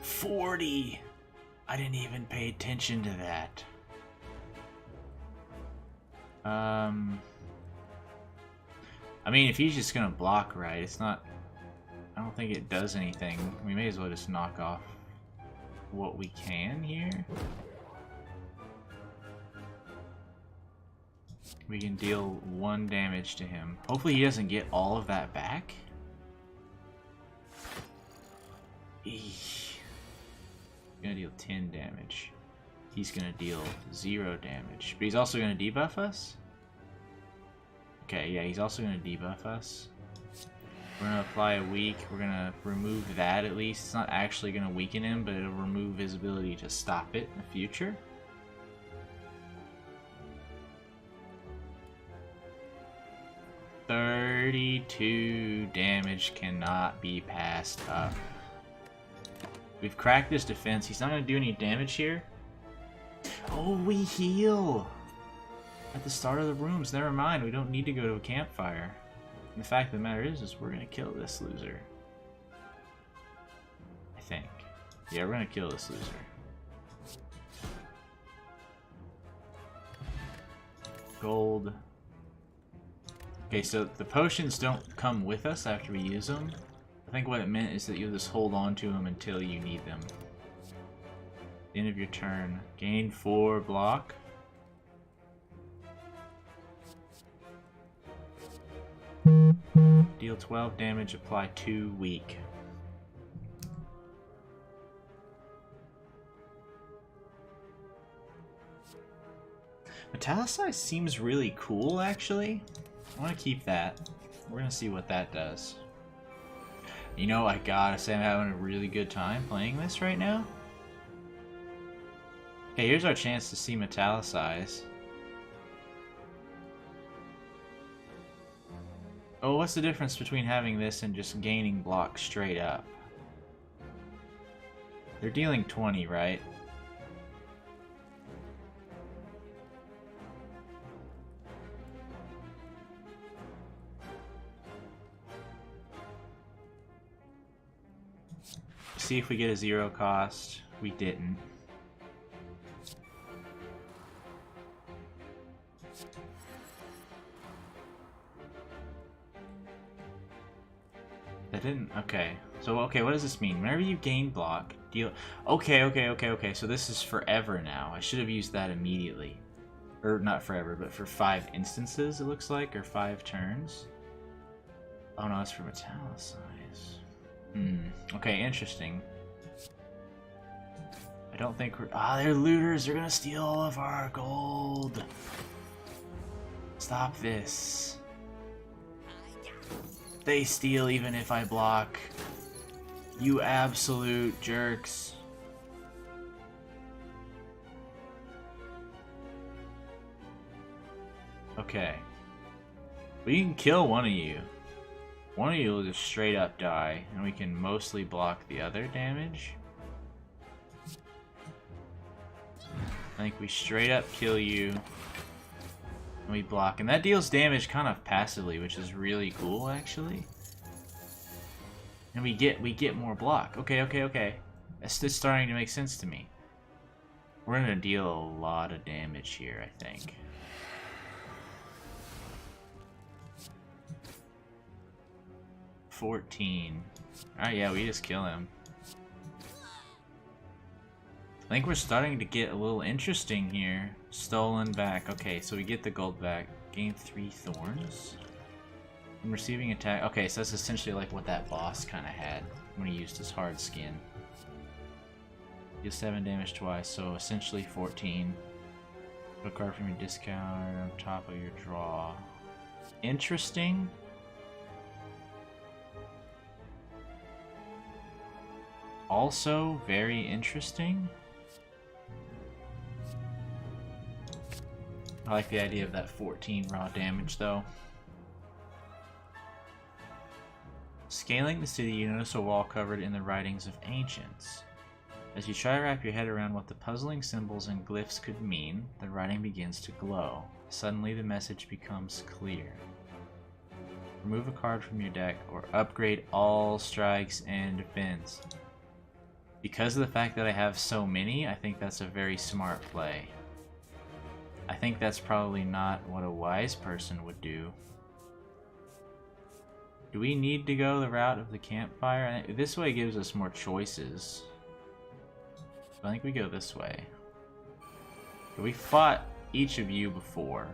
$40! I didn't even pay attention to that. I mean, if he's just gonna block right, it's not... I don't think it does anything. We may as well just knock off what we can here. We can deal 1 damage to him. Hopefully he doesn't get all of that back. He's gonna deal 10 damage. He's gonna deal 0 damage. But he's also gonna debuff us? Okay, yeah, he's also gonna debuff us. We're gonna apply a weak. We're gonna remove that at least. It's not actually gonna weaken him, but it'll remove his ability to stop it in the future. $32 damage cannot be passed up. We've cracked his defense. He's not gonna do any damage here. Oh, we heal at the start of the rooms. Never mind. We don't need to go to a campfire. And the fact of the matter is we're gonna kill this loser. I think. Yeah, we're gonna kill this loser. Gold. Okay, so the potions don't come with us after we use them. I think what it meant is that you'll just hold on to them until you need them. End of your turn. Gain 4 block. Deal 12 damage, apply 2 weak. Metallicize seems really cool, actually. I want to keep that. We're going to see what that does. You know, I gotta say I'm having a really good time playing this right now. Okay, here's our chance to see Metallicize. Oh, what's the difference between having this and just gaining blocks straight up? They're dealing 20, right? See if we get a 0 cost. We didn't. That didn't. Okay. So okay, what does this mean? Whenever you gain block, deal. Okay. So this is forever now. I should have used that immediately, or not forever, but for 5 instances. It looks like, or 5 turns. Oh no, it's for Metallicize. Okay, interesting. I don't think we're... they're looters! They're gonna steal all of our gold! Stop this. They steal even if I block. You absolute jerks. Okay. We can kill one of you. One of you will just straight up die, and we can mostly block the other damage. I think we straight up kill you, and we block. And that deals damage kind of passively, which is really cool, actually. And we get more block. Okay. That's just starting to make sense to me. We're gonna deal a lot of damage here, I think. $14. Alright, yeah, we just kill him. I think we're starting to get a little interesting here. Stolen back. Okay, so we get the gold back. Gain 3 thorns. And receiving attack. Okay, so that's essentially like what that boss kind of had when he used his hard skin. Deal 7 damage twice, so essentially 14. Put a card from your discard on top of your draw. Interesting. Also very interesting. I like the idea of that 14 raw damage though. Scaling the city, you notice a wall covered in the writings of ancients. As you try to wrap your head around what the puzzling symbols and glyphs could mean, the writing begins to glow. Suddenly the message becomes clear. Remove a card from your deck or upgrade all strikes and defense. Because of the fact that I have so many, I think that's a very smart play. I think that's probably not what a wise person would do. Do we need to go the route of the campfire? This way gives us more choices. So I think we go this way. We fought each of you before.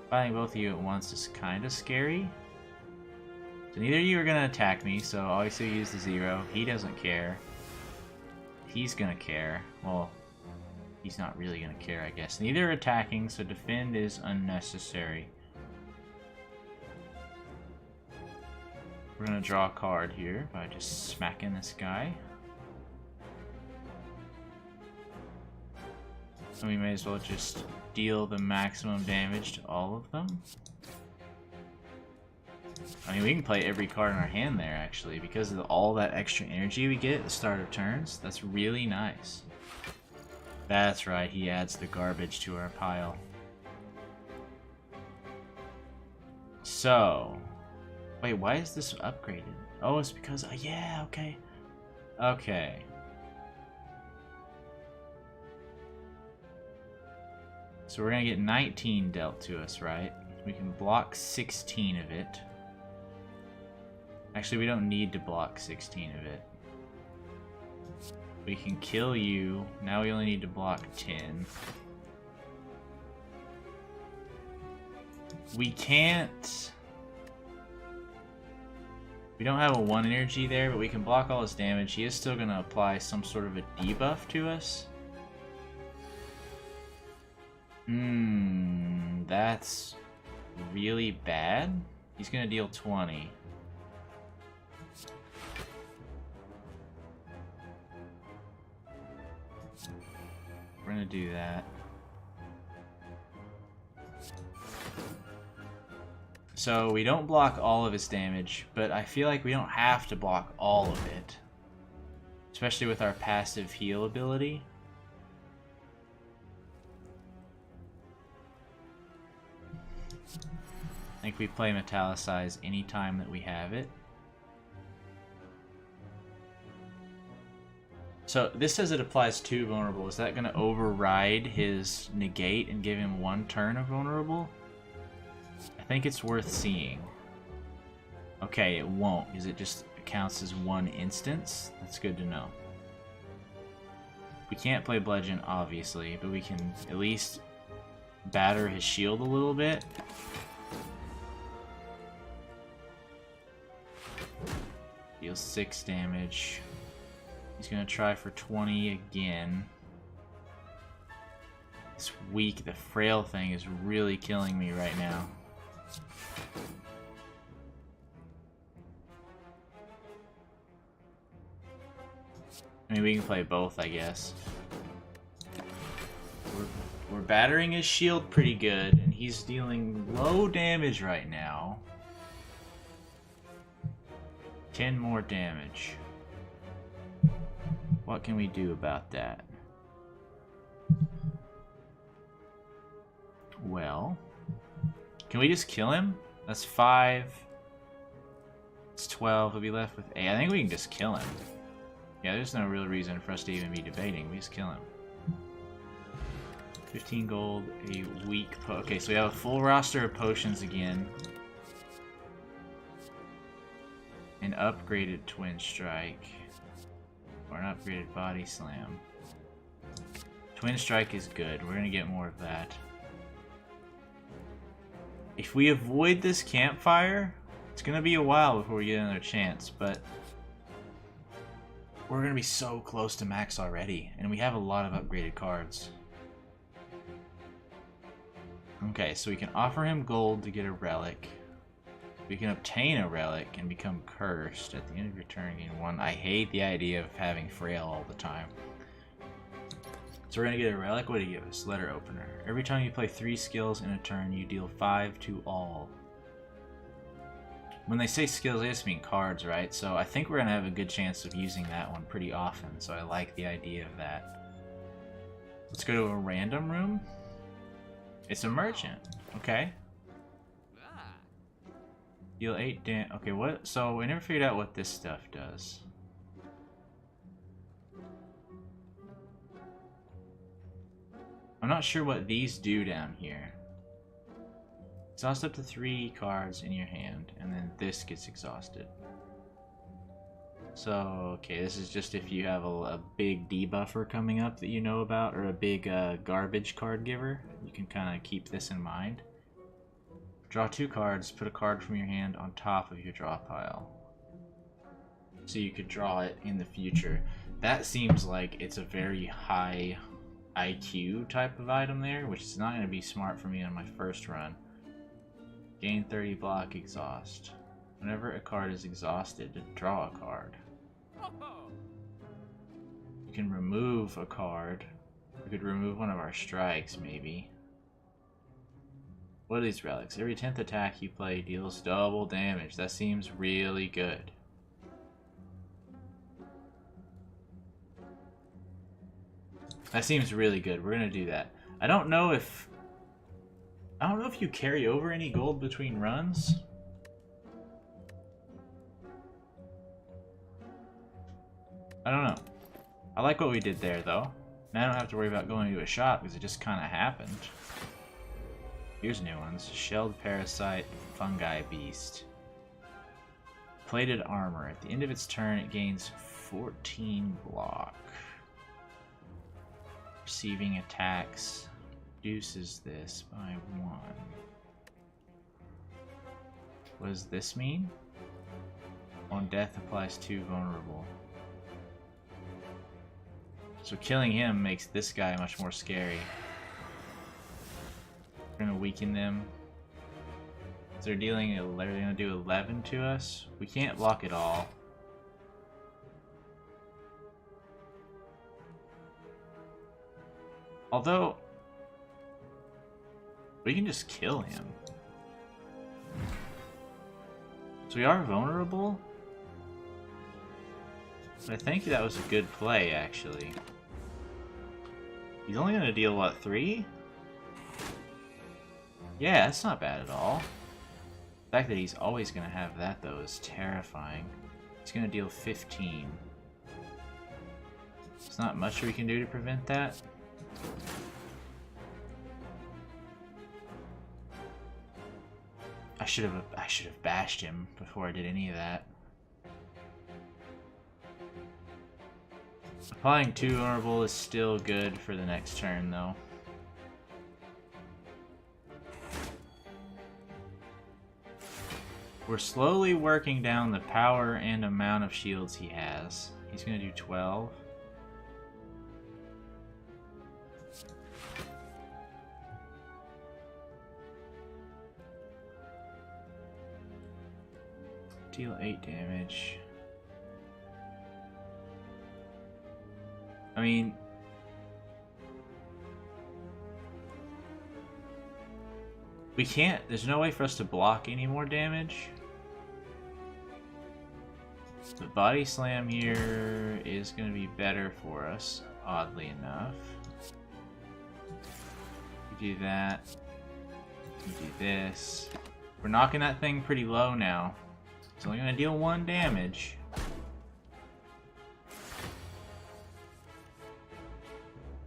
Fighting both of you at once is kind of scary. So neither of you are going to attack me, so obviously use the 0. He doesn't care. He's going to care. Well, he's not really going to care, I guess. Neither are attacking, so defend is unnecessary. We're going to draw a card here by just smacking this guy. So we may as well just deal the maximum damage to all of them. I mean, we can play every card in our hand there, actually, because of all that extra energy we get at the start of turns. That's really nice. That's right, he adds the garbage to our pile. So... Wait, why is this upgraded? Oh, it's because... yeah, okay. Okay. So we're gonna get 19 dealt to us, right? We can block 16 of it. Actually, we don't need to block 16 of it. We can kill you. Now we only need to block 10. We can't... We don't have a 1 energy there, but we can block all his damage. He is still gonna apply some sort of a debuff to us. That's really bad. He's gonna deal 20. We're gonna do that. So we don't block all of his damage, but I feel like we don't have to block all of it. Especially with our passive heal ability. I think we play Metallicize anytime that we have it. So this says it applies 2 vulnerable. Is that going to override his negate and give him 1 turn of vulnerable? I think it's worth seeing. Okay, it won't, because it just counts as 1 instance. That's good to know. We can't play Bludgeon, obviously, but we can at least batter his shield a little bit. Deals 6 damage. He's gonna try for 20 again. This weak, the frail thing is really killing me right now. I mean, we can play both, I guess. We're battering his shield pretty good, and he's dealing low damage right now. 10 more damage. What can we do about that? Well, can we just kill him? That's 5. It's 12. We'll be left with 8. I think we can just kill him. Yeah, there's no real reason for us to even be debating. We just kill him. 15 gold, a weak okay, so we have a full roster of potions again. An upgraded Twin Strike. Or an upgraded Body Slam. Twin Strike is good. We're gonna get more of that. If we avoid this campfire, it's gonna be a while before we get another chance, but we're gonna be so close to max already, and we have a lot of upgraded cards. Okay, so we can offer him gold to get a relic. We can obtain a relic and become cursed at the end of your turn, gain 1. I hate the idea of having frail all the time. So we're gonna get a relic. What do you give us? Letter opener. Every time you play 3 skills in a turn, you deal 5 to all. When they say skills, they just mean cards, right? So I think we're gonna have a good chance of using that one pretty often, so I like the idea of that. Let's go to a random room. It's a merchant. Okay. Deal 8 damage. Okay, what? So we never figured out what this stuff does. I'm not sure what these do down here. Exhaust up to 3 cards in your hand, and then this gets exhausted. So, okay, this is just if you have a big debuffer coming up that you know about, or a big garbage card giver. You can kind of keep this in mind. Draw 2 cards, put a card from your hand on top of your draw pile. So you could draw it in the future. That seems like it's a very high IQ type of item there, which is not going to be smart for me on my first run. Gain 30 block exhaust. Whenever a card is exhausted, draw a card. You can remove a card. We could remove one of our strikes, maybe. What are these relics? Every 10th attack you play deals double damage. That seems really good. That seems really good. We're gonna do that. I don't know if you carry over any gold between runs. I don't know. I like what we did there, though. Now I don't have to worry about going to a shop because it just kind of happened. Here's new ones. Shelled Parasite, Fungi Beast. Plated Armor. At the end of its turn, it gains 14 block. Receiving attacks reduces this by 1. What does this mean? On death applies 2 vulnerable. So killing him makes this guy much more scary. We're gonna weaken them. So they're gonna do 11 to us. We can't block it all. Although we can just kill him. So we are vulnerable. But I think that was a good play, actually. He's only gonna deal what, 3? Yeah, that's not bad at all. The fact that he's always gonna have that, though, is terrifying. He's gonna deal 15. There's not much we can do to prevent that. I should have bashed him before I did any of that. Applying 2 vulnerable is still good for the next turn, though. We're slowly working down the power and amount of shields he has. He's gonna do 12. Deal 8 damage. I mean, we can't, there's no way for us to block any more damage. The body slam here is going to be better for us, oddly enough. We do that. We do this. We're knocking that thing pretty low now. It's only going to deal 1 damage.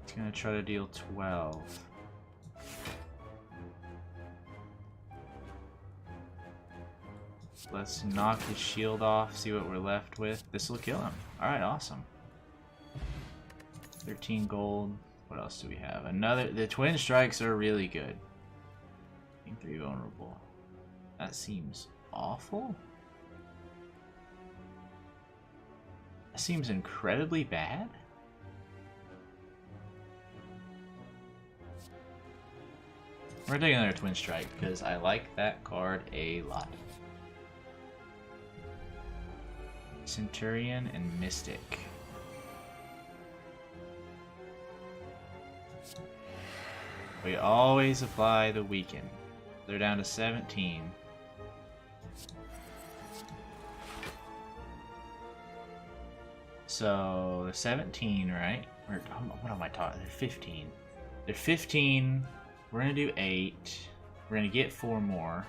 It's going to try to deal 12. Let's knock his shield off, see what we're left with. This will kill him. Alright, awesome. 13 gold. What else do we have? The twin strikes are really good. 3 vulnerable. That seems awful. That seems incredibly bad. We're taking another twin strike because I like that card a lot. Centurion and Mystic. We always apply the weaken. They're down to 17. So they're 17, right? Or what am I talking? They're 15. They're 15. We're gonna do 8. We're gonna get 4 more.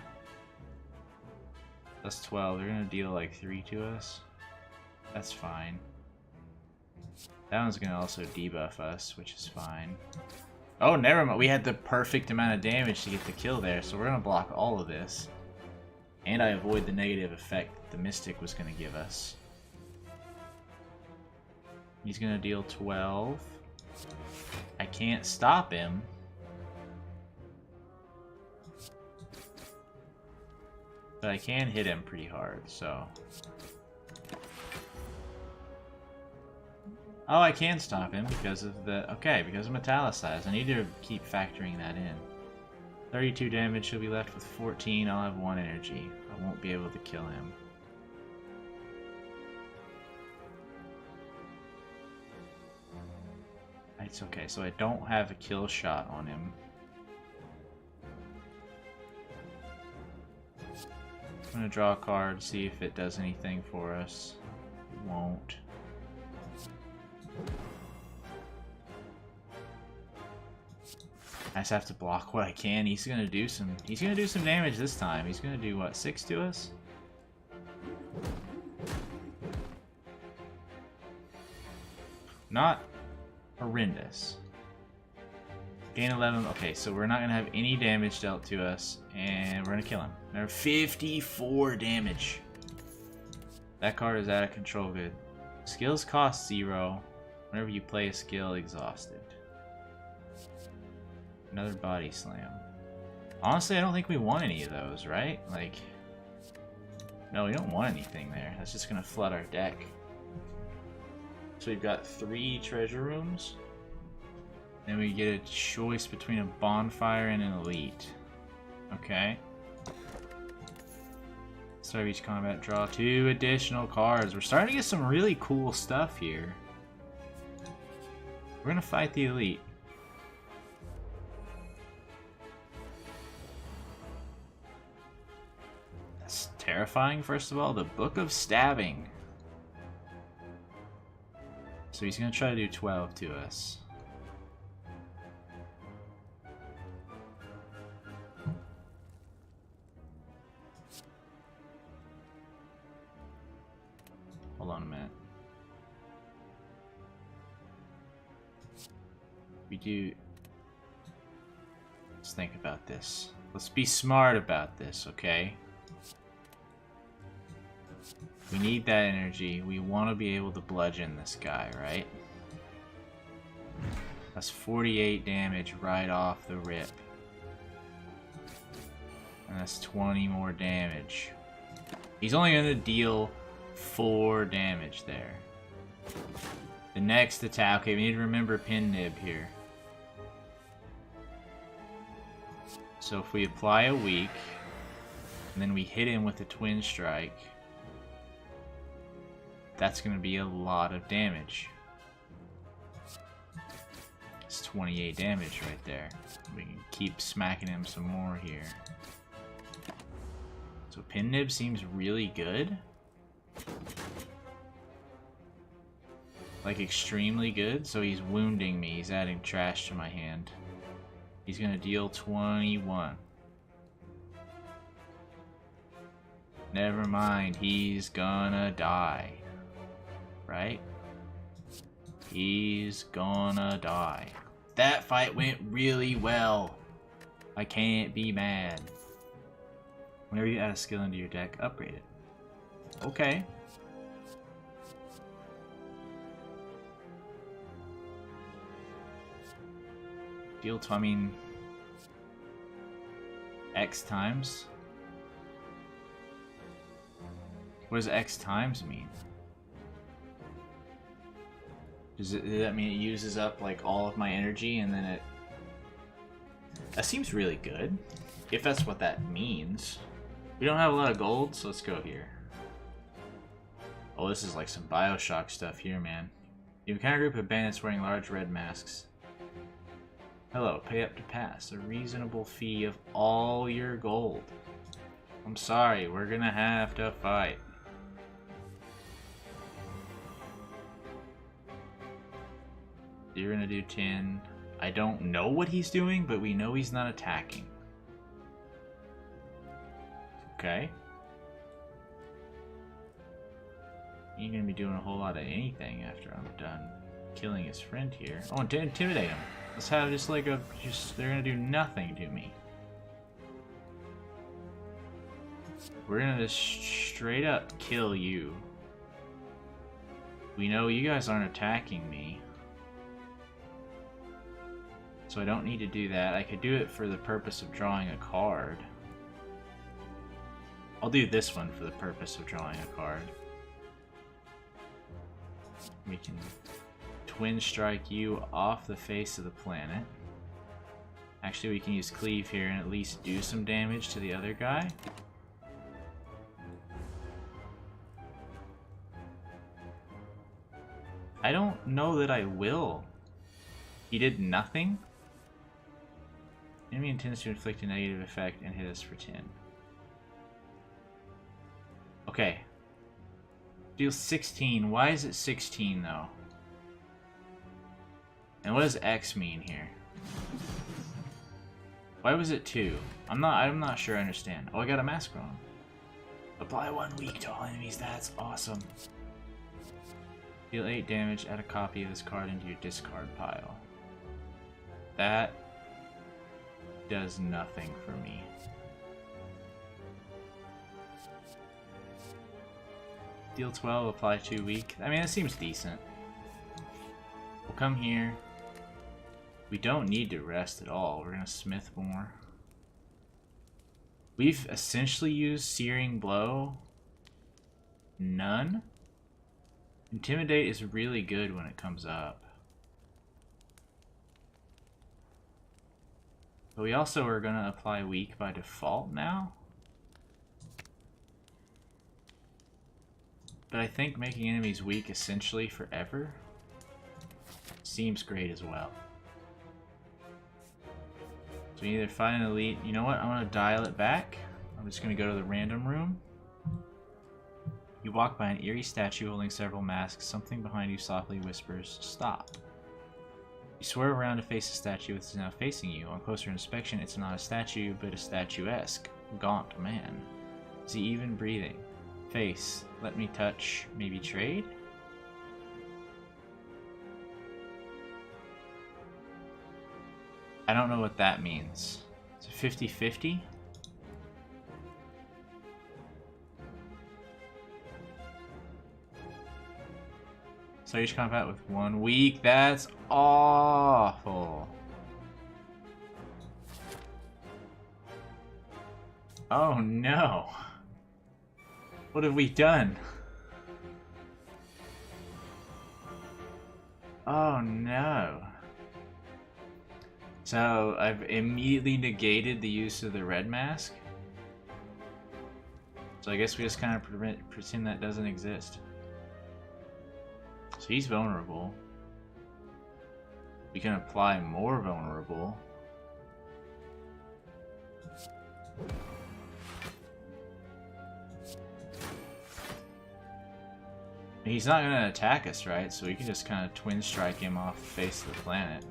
That's 12. They're gonna deal like 3 to us. That's fine. That one's gonna also debuff us, which is fine. Oh, never mind. We had the perfect amount of damage to get the kill there, so we're gonna block all of this. And I avoid the negative effect that the Mystic was gonna give us. He's gonna deal 12. I can't stop him. But I can hit him pretty hard, so... Oh, I can stop him because of the... Okay, because of Metallicize. I need to keep factoring that in. 32 damage, he'll be left with 14. I'll have 1 energy. I won't be able to kill him. It's okay, so I don't have a kill shot on him. I'm gonna draw a card, see if it does anything for us. It won't. I just have to block what I can. He's gonna do some damage this time. He's gonna do what, 6 to us? Not horrendous. Gain 11. Okay, so we're not gonna have any damage dealt to us, and we're gonna kill him. There are 54 damage. That card is out of control. Good. Skills cost 0. Whenever you play a skill, exhausted. Another body slam. Honestly, I don't think we want any of those, right? Like, no, we don't want anything there. That's just gonna flood our deck. So we've got 3 treasure rooms. Then we get a choice between a bonfire and an elite. Okay. Start of each combat, draw 2 additional cards. We're starting to get some really cool stuff here. We're gonna fight the elite. That's terrifying, first of all. The Book of Stabbing. So he's gonna try to do 12 to us. Hold on a minute. We do... Let's think about this. Let's be smart about this, okay? We need that energy. We want to be able to bludgeon this guy, right? That's 48 damage right off the rip. And that's 20 more damage. He's only going to deal 4 damage there. The next attack... Okay, we need to remember Pin Nib here. So if we apply a weak, and then we hit him with a Twin Strike, that's going to be a lot of damage. It's 28 damage right there. We can keep smacking him some more here. So Pin Nib seems really good. Like extremely good. So he's wounding me. He's adding trash to my hand. He's going to deal 21. Never mind. He's gonna die. Right? He's gonna die. That fight went really well. I can't be mad. Whenever you add a skill into your deck, upgrade it. Okay. Deal to, I mean, X times? What does X times mean? Does that mean it uses up like all of my energy and then it... That seems really good. If that's what that means. We don't have a lot of gold, so let's go here. Oh, this is like some Bioshock stuff here, man. You encounter a group of bandits wearing large red masks. Hello, pay up to pass. A reasonable fee of all your gold. I'm sorry, we're gonna have to fight. You're gonna do 10. I don't know what he's doing, but we know he's not attacking. Okay. ain't gonna be doing a whole lot of anything after I'm done killing his friend here. Oh, and to intimidate him. Let's have just like a they're gonna do nothing to me. We're gonna just straight up kill you. We know you guys aren't attacking me, so I don't need to do that. I could do it for the purpose of drawing a card. I'll do this one for the purpose of drawing a card. We can twin strike you off the face of the planet. Actually, we can use cleave here and at least do some damage to the other guy. I don't know that I will. He did nothing. Enemy intends to inflict a negative effect and hit us for 10. Okay. Deal 16. Why is it 16 though? And what does X mean here? Why was it 2? I'm not sure I understand. Oh, I got a mask on. Apply 1 weak to all enemies. That's awesome. Deal 8 damage, add a copy of this card into your discard pile. That does nothing for me. Deal 12, apply 2 weak. I mean, that seems decent. We'll come here. We don't need to rest at all. We're gonna smith more. We've essentially used Searing Blow. None. Intimidate is really good when it comes up. But we also are going to apply weak by default now. But I think making enemies weak essentially forever seems great as well. So we either fight an elite. You know what? I'm going to dial it back. I'm just going to go to the random room. You walk by an eerie statue holding several masks. Something behind you softly whispers, "Stop." You swerve around to face the statue, which is now facing you. On closer inspection, it's not a statue, but a statuesque, gaunt man. Is he even breathing? Face, let me touch, maybe trade? I don't know what that means. Is it 50-50? So each combat with 1 weak. That's awful. Oh no. What have we done? Oh no. So I've immediately negated the use of the red mask. So I guess we just kind of pretend that doesn't exist. So he's vulnerable. We can apply more vulnerable. He's not going to attack us, right? So we can just kind of twin strike him off the face of the planet.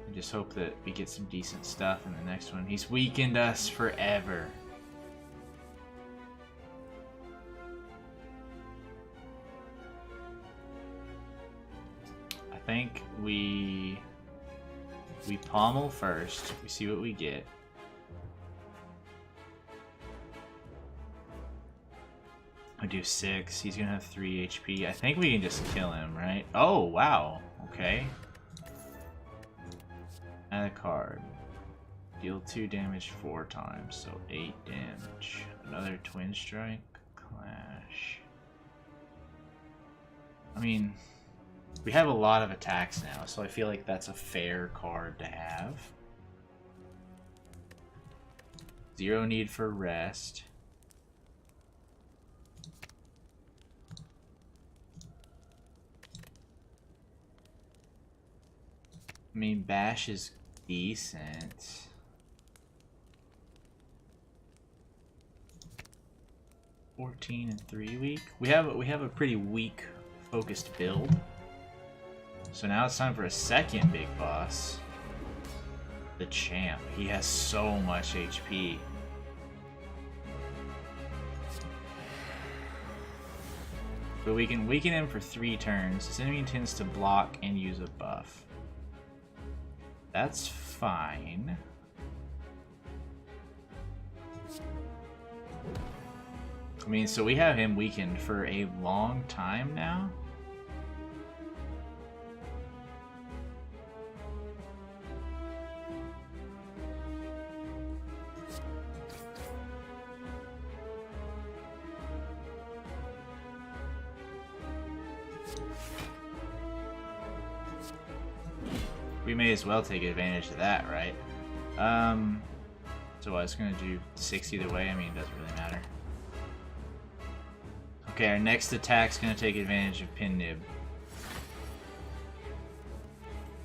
And just hope that we get some decent stuff in the next one. He's weakened us forever. I think we pommel first. We see what we get. I do 6. He's gonna have 3 HP. I think we can just kill him, right? Oh wow. Okay. Add a card. Deal 2 damage 4 times, so 8 damage. Another twin strike. Clash. I mean, we have a lot of attacks now, so I feel like that's a fair card to have. 0 need for rest. I mean, bash is decent. $14 and 3 weak. We have a pretty weak focused build. So now it's time for a second big boss. The champ. He has so much HP. But we can weaken him for 3 turns. This enemy intends to block and use a buff. That's fine. I mean, so we have him weakened for a long time now. We may as well take advantage of that, right? So I was gonna do 6 either way. I mean, it doesn't really matter. Okay, our next attack's gonna take advantage of Pin Nib.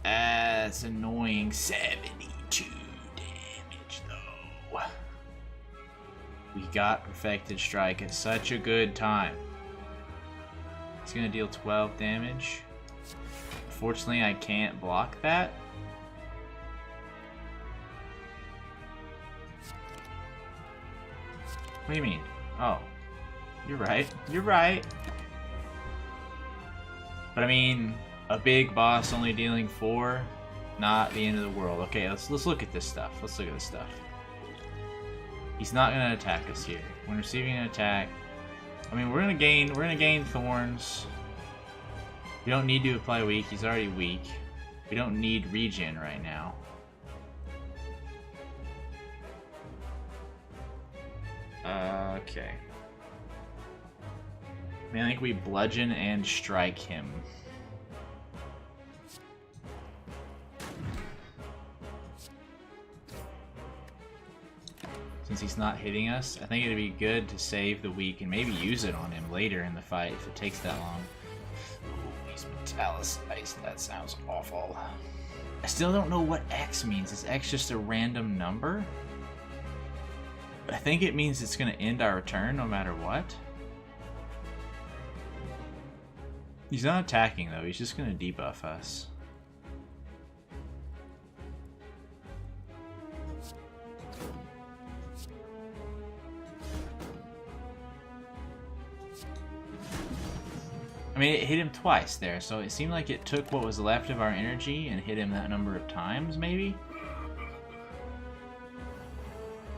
That's annoying. 72 damage, though. We got Perfected Strike at such a good time. It's gonna deal 12 damage. Unfortunately, I can't block that. What do you mean? Oh. You're right. You're right. But I mean, a big boss only dealing 4, not the end of the world. Okay, let's look at this stuff. Let's look at this stuff. He's not gonna attack us here. When receiving an attack, I mean, we're gonna gain thorns. We don't need to apply weak. He's already weak. We don't need regen right now. Okay. I mean, I think we bludgeon and strike him. Since he's not hitting us, I think it'd be good to save the weak and maybe use it on him later in the fight if it takes that long. Ooh, he's metallicized. That sounds awful. I still don't know what X means. Is X just a random number? I think it means it's going to end our turn no matter what. He's not attacking though, he's just going to debuff us. I mean, it hit him twice there, so it seemed like it took what was left of our energy and hit him that number of times, maybe?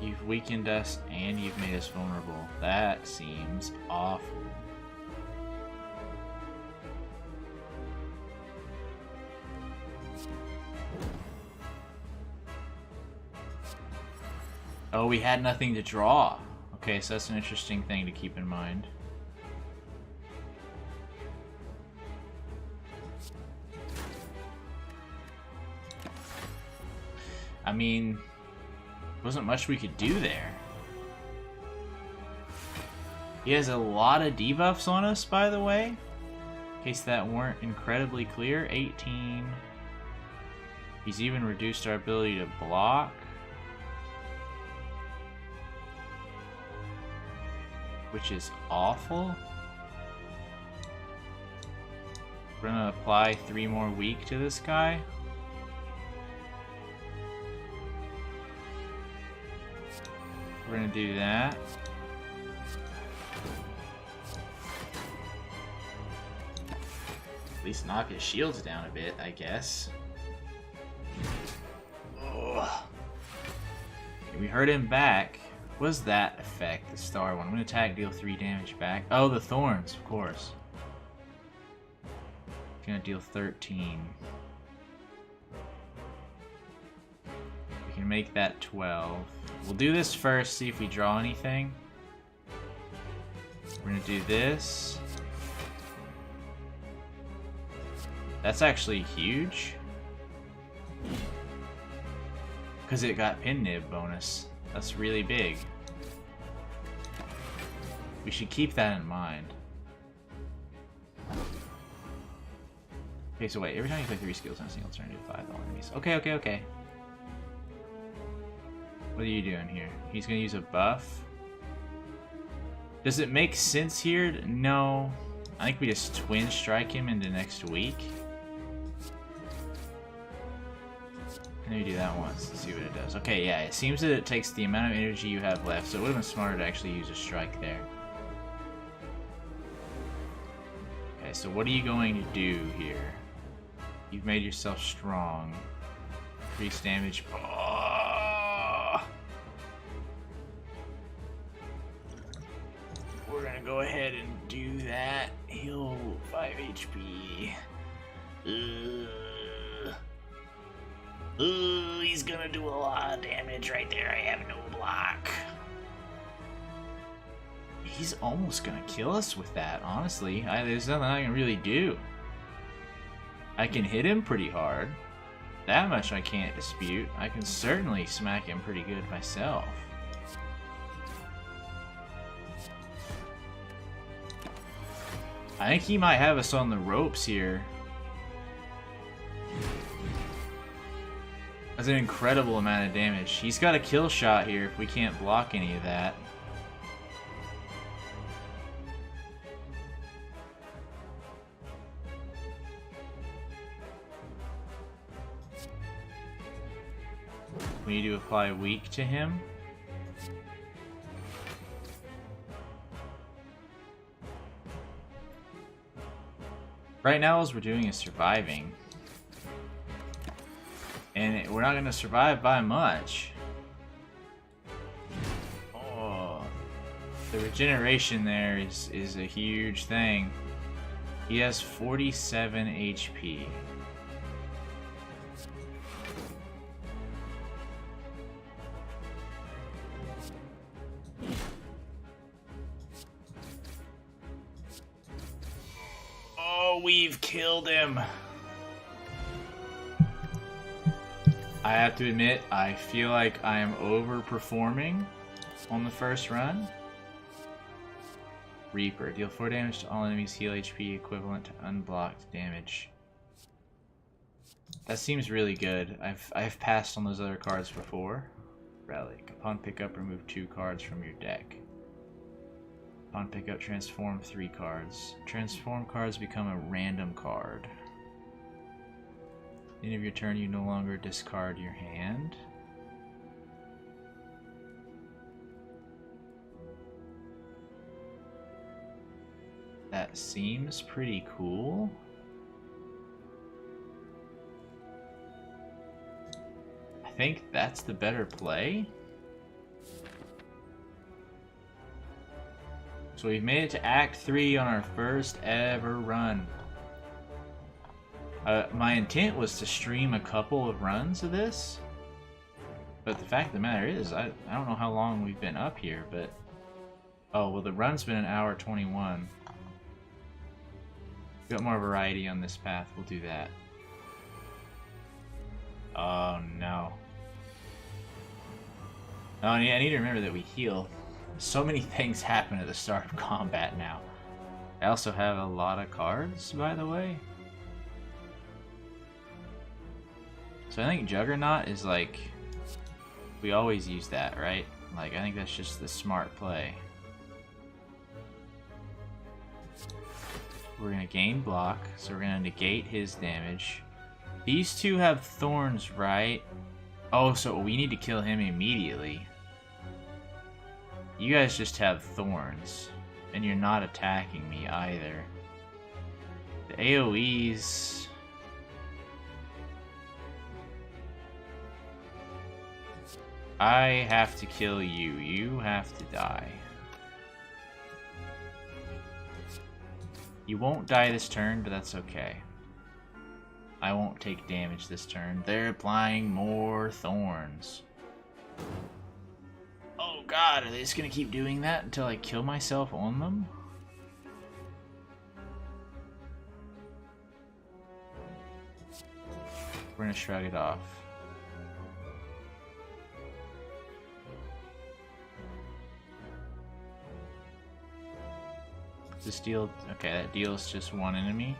You've weakened us and you've made us vulnerable. That seems awful. Oh, we had nothing to draw. Okay, so that's an interesting thing to keep in mind. I mean, wasn't much we could do there. He has a lot of debuffs on us, by the way. In case that weren't incredibly clear. 18. He's even reduced our ability to block. Which is awful. We're gonna apply 3 more weak to this guy. We're gonna do that. At least knock his shields down a bit, I guess. Ugh. We hurt him back. What does that affect? The star one. I'm gonna attack, deal 3 damage back. Oh, the thorns, of course. Gonna deal 13. We can make that 12. We'll do this first, see if we draw anything. We're gonna do this. That's actually huge. Because it got Pin Nib bonus. That's really big. We should keep that in mind. Okay, so wait, every time you play 3 skills on a single turn, do 5 all enemies. Okay. What are you doing here? He's gonna use a buff. Does it make sense here? No. I think we just twin strike him into next week. Maybe do that once and see what it does. Okay, yeah, it seems that it takes the amount of energy you have left, so it would have been smarter to actually use a strike there. Okay, so what are you going to do here? You've made yourself strong. Increase damage. Oh! We're gonna go ahead and do that. Heal 5 HP. He's gonna do a lot of damage right there. I have no block. He's almost gonna kill us with that, honestly. There's nothing I can really do. I can hit him pretty hard. That much I can't dispute. I can certainly smack him pretty good myself. I think he might have us on the ropes here. That's an incredible amount of damage. He's got a kill shot here if we can't block any of that. We need to apply weak to him. Right now, all we're doing is surviving. And we're not going to survive by much. Oh, the regeneration there is a huge thing. He has 47 HP. We've killed him. I have to admit, I feel like I am overperforming on the first run. Reaper. Deal 4 damage to all enemies, heal HP equivalent to unblocked damage. That seems really good. I've passed on those other cards before. Relic. Upon pickup, remove 2 cards from your deck. On pickup, transform 3 cards. Transform cards become a random card. At the end of your turn, you no longer discard your hand. That seems pretty cool. I think that's the better play. So we've made it to Act 3 on our first ever run. My intent was to stream a couple of runs of this, but the fact of the matter is, I don't know how long we've been up here, but... Oh, well the run's been 1:21. Got more variety on this path, we'll do that. Oh no. Oh, I need to remember that we heal. So many things happen at the start of combat now. I also have a lot of cards, by the way. So I think Juggernaut is like... We always use that, right? Like, I think that's just the smart play. We're gonna gain block, so we're gonna negate his damage. These two have thorns, right? Oh, so we need to kill him immediately. You guys just have thorns, and you're not attacking me either. The AoEs... I have to kill you. You have to die. You won't die this turn, but that's okay. I won't take damage this turn. They're applying more thorns. Oh god, are they just gonna keep doing that until I kill myself on them? We're gonna shrug it off. This deal, okay, that deals just one enemy.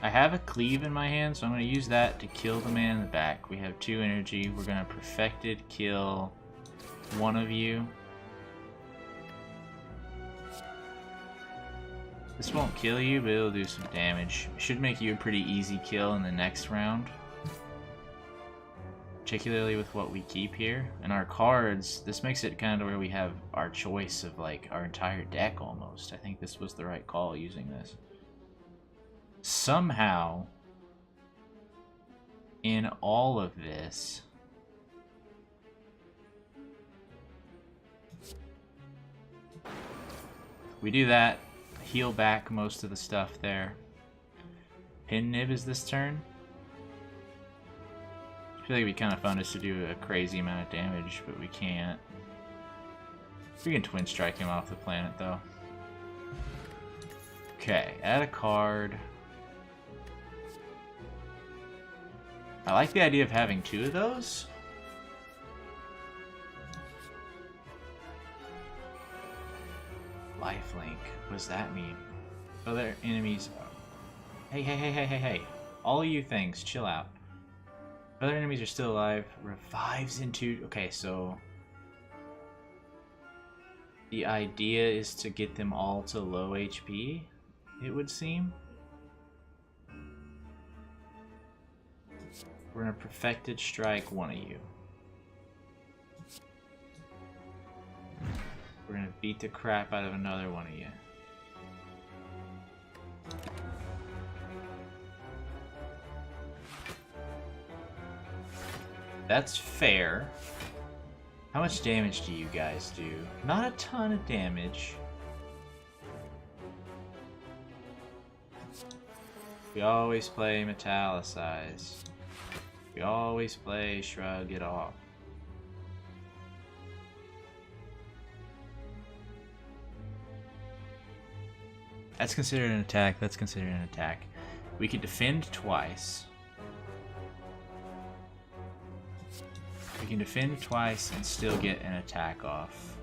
I have a cleave in my hand, so I'm going to use that to kill the man in the back. We have 2 energy. We're going to perfected kill one of you. This won't kill you, but it'll do some damage. Should make you a pretty easy kill in the next round. particularly with what we keep here. And our cards, this makes it kind of where we have our choice of like our entire deck almost. I think this was the right call using this. Somehow, in all of this, we do that, heal back most of the stuff there. Pin Nib is this turn. I feel like it'd be kind of fun just to do a crazy amount of damage, but we can't. We can Twin Strike him off the planet, though. Okay, add a card. I like the idea of having 2 of those. Lifelink. What does that mean? Other enemies... Hey. All of you things, chill out. Other enemies are still alive. Revives into... Okay, so... The idea is to get them all to low HP, it would seem. We're gonna Perfected Strike one of you. We're gonna beat the crap out of another one of you. That's fair. How much damage do you guys do? Not a ton of damage. We always play Metallicize. We always play Shrug It Off. That's considered an attack. That's considered an attack. We could defend twice. We can defend twice and still get an attack off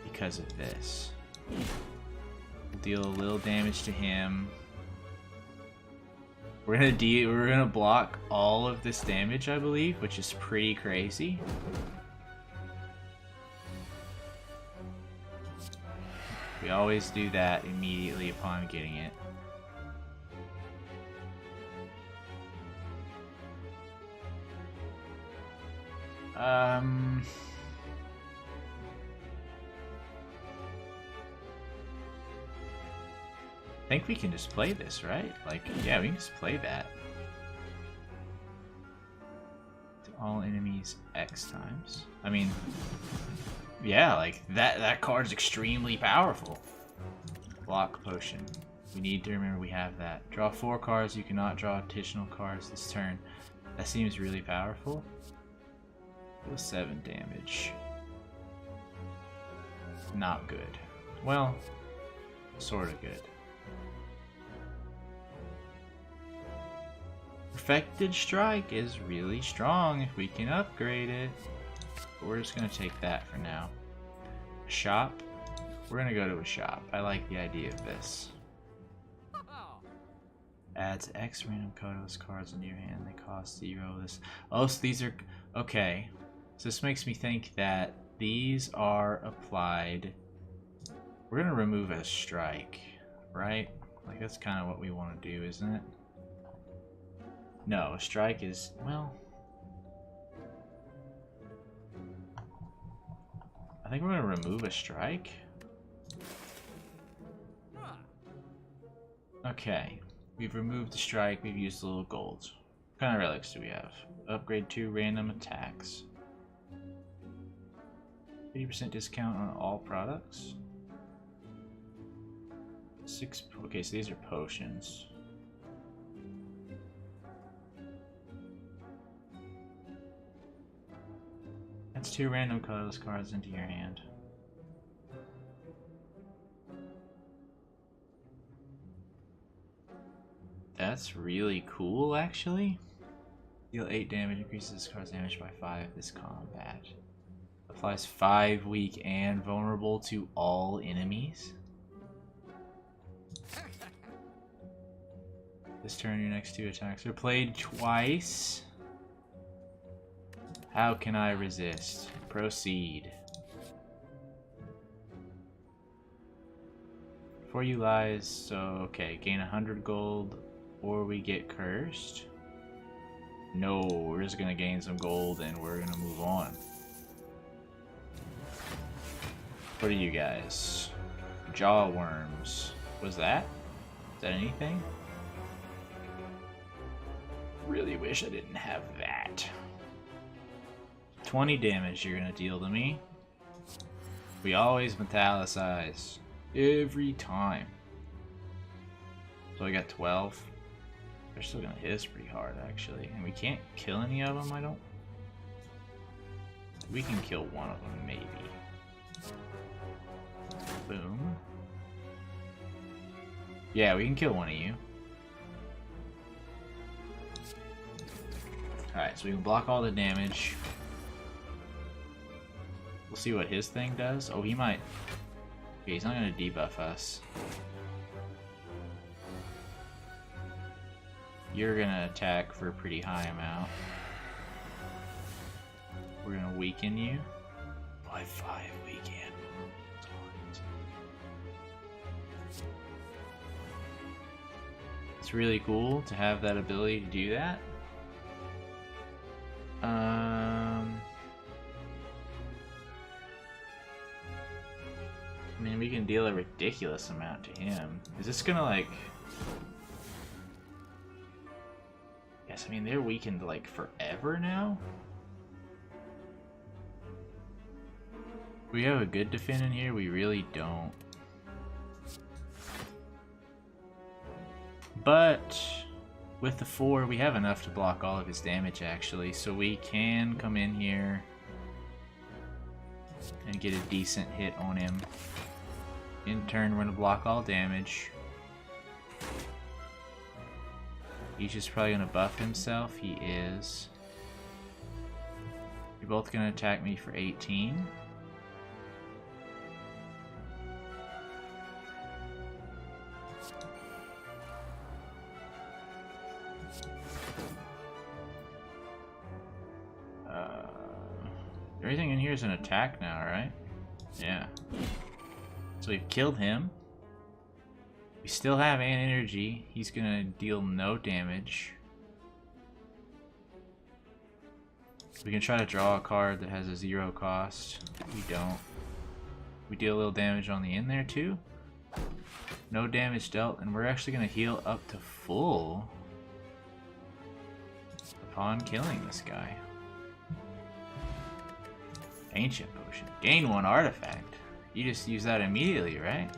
because of this. We'll deal a little damage to him. We're gonna block all of this damage, I believe, which is pretty crazy. We always do that immediately upon getting it. I think we can just play this, right? Like, yeah, we can just play that. To all enemies X times. I mean, yeah, like, that card's extremely powerful. Block Potion. We need to remember we have that. Draw 4 cards. You cannot draw additional cards this turn. That seems really powerful. Deal 7 damage. Not good. Well, sort of good. Perfected Strike is really strong if we can upgrade it. But we're just going to take that for now. A shop. We're going to go to a shop. I like the idea of this. Adds X random colorless cards into your hand. They cost 0. This. Oh, so these are... Okay. So this makes me think that these are applied. We're going to remove a strike, right? Like, that's kind of what we want to do, isn't it? No, a strike is, well... I think we're going to remove a strike. Okay. We've removed the strike. We've used a little gold. What kind of relics do we have? Upgrade 2 random attacks. 50% discount on all products. 6... Okay, so these are potions. That's 2 random colorless cards into your hand. That's really cool, actually. Deal 8 damage, increases this card's damage by 5 this combat. Applies 5 weak and vulnerable to all enemies. This turn, your next 2 attacks are played twice. How can I resist? Proceed. Before you lies, so okay, gain 100 gold or we get cursed. No, we're just gonna gain some gold and we're gonna move on. What are you guys? Jaw worms. Was that? Is that anything? Really wish I didn't have that. 20 damage you're gonna deal to me. We always metallicize. Every time. So I got 12. They're still gonna hit us pretty hard, actually. And we can't kill any of them, I don't... We can kill one of them, maybe. Boom. Yeah, we can kill one of you. Alright, so we can block all the damage. We'll see what his thing does. Oh, he might... Okay, he's not gonna debuff us. You're gonna attack for a pretty high amount. We're gonna weaken you. By 5 weaken. It's really cool to have that ability to do that. I mean, we can deal a ridiculous amount to him. Is this gonna, like... Yes, I mean, they're weakened, like, forever now? We have a good defend in here? We really don't. But with the 4, we have enough to block all of his damage, actually. So we can come in here and get a decent hit on him. In turn, we're going to block all damage. He's just probably going to buff himself. He is. You're both going to attack me for 18. Everything in here is an attack now, right? Yeah. So we've killed him. We still have an energy. He's gonna deal no damage. We can try to draw a card that has a 0 cost. We don't. We deal a little damage on the end there too. No damage dealt, and we're actually gonna heal up to full upon killing this guy. Ancient potion. Gain 1 artifact. You just use that immediately, right?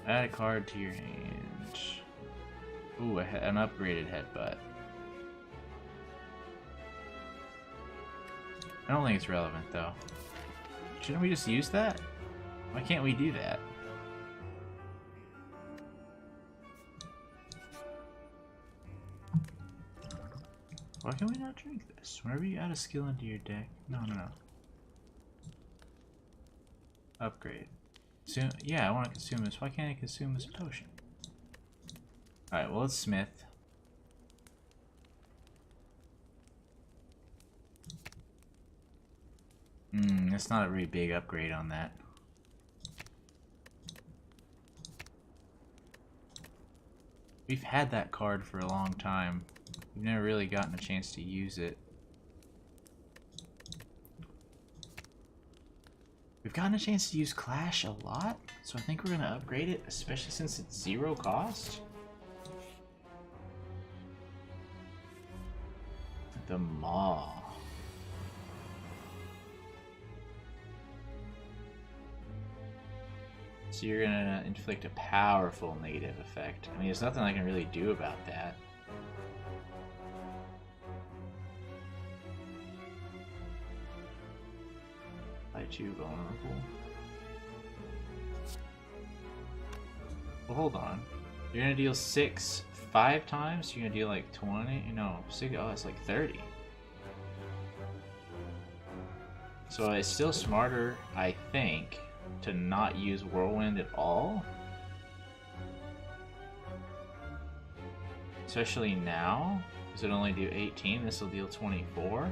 Add a card to your hand. Ooh, an upgraded headbutt. I don't think it's relevant, though. Shouldn't we just use that? Why can't we do that? Why can we not drink this? Whenever you add a skill into your deck... No. Upgrade. Yeah, I want to consume this. Why can't I consume this potion? Alright, well, it's Smith. That's not a really big upgrade on that. We've had that card for a long time. We've never really gotten a chance to use it. We've gotten a chance to use Clash a lot, so I think we're going to upgrade it, especially since it's 0 cost. The Maw. So you're going to inflict a powerful negative effect. I mean, there's nothing I can really do about that. Too vulnerable. Well, hold on. You're gonna deal 6 5 times? You're gonna deal like 20? No, 6. Oh, it's like 30. So it's still smarter, I think, to not use Whirlwind at all. Especially now. Because it only do 18, this will deal 24.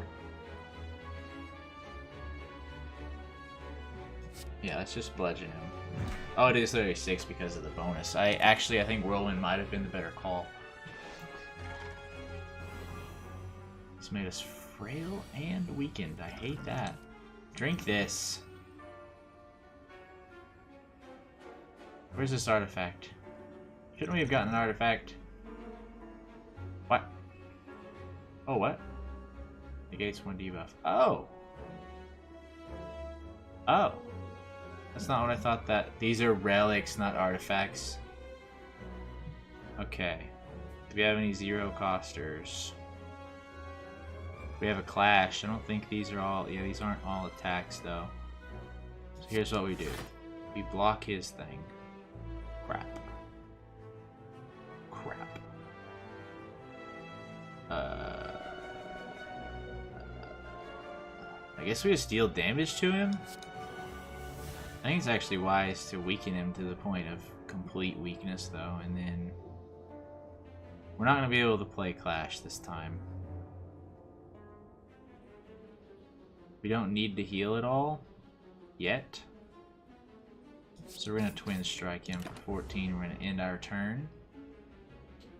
Yeah, let's just bludgeon him. Oh, it is 36 because of the bonus. I think Whirlwind might have been the better call. It's made us frail and weakened. I hate that. Drink this. Where's this artifact? Shouldn't we have gotten an artifact? What? Oh, what? Negates 1 debuff. Oh! Oh! That's not what I thought that... These are relics, not artifacts. Okay. Do we have any zero costers? We have a clash. I don't think these are all... Yeah, these aren't all attacks, though. So here's what we do. We block his thing. Crap. Crap. I guess we just deal damage to him? I think it's actually wise to weaken him to the point of complete weakness, though, and then... We're not going to be able to play Clash this time. We don't need to heal at all. Yet. So we're going to Twin Strike him for 14. We're going to end our turn.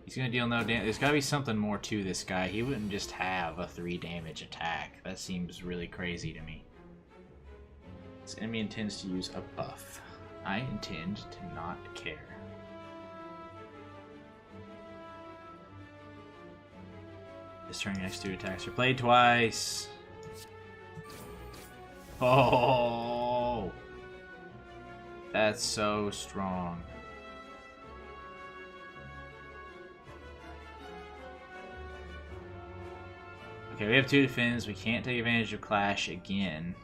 He's going to deal no damage. There's got to be something more to this guy. He wouldn't just have a 3 damage attack. That seems really crazy to me. This enemy intends to use a buff. I intend to not care. This turn, next 2 attacks are played twice. Oh! That's so strong. Okay, we have 2 defense. We can't take advantage of Clash again.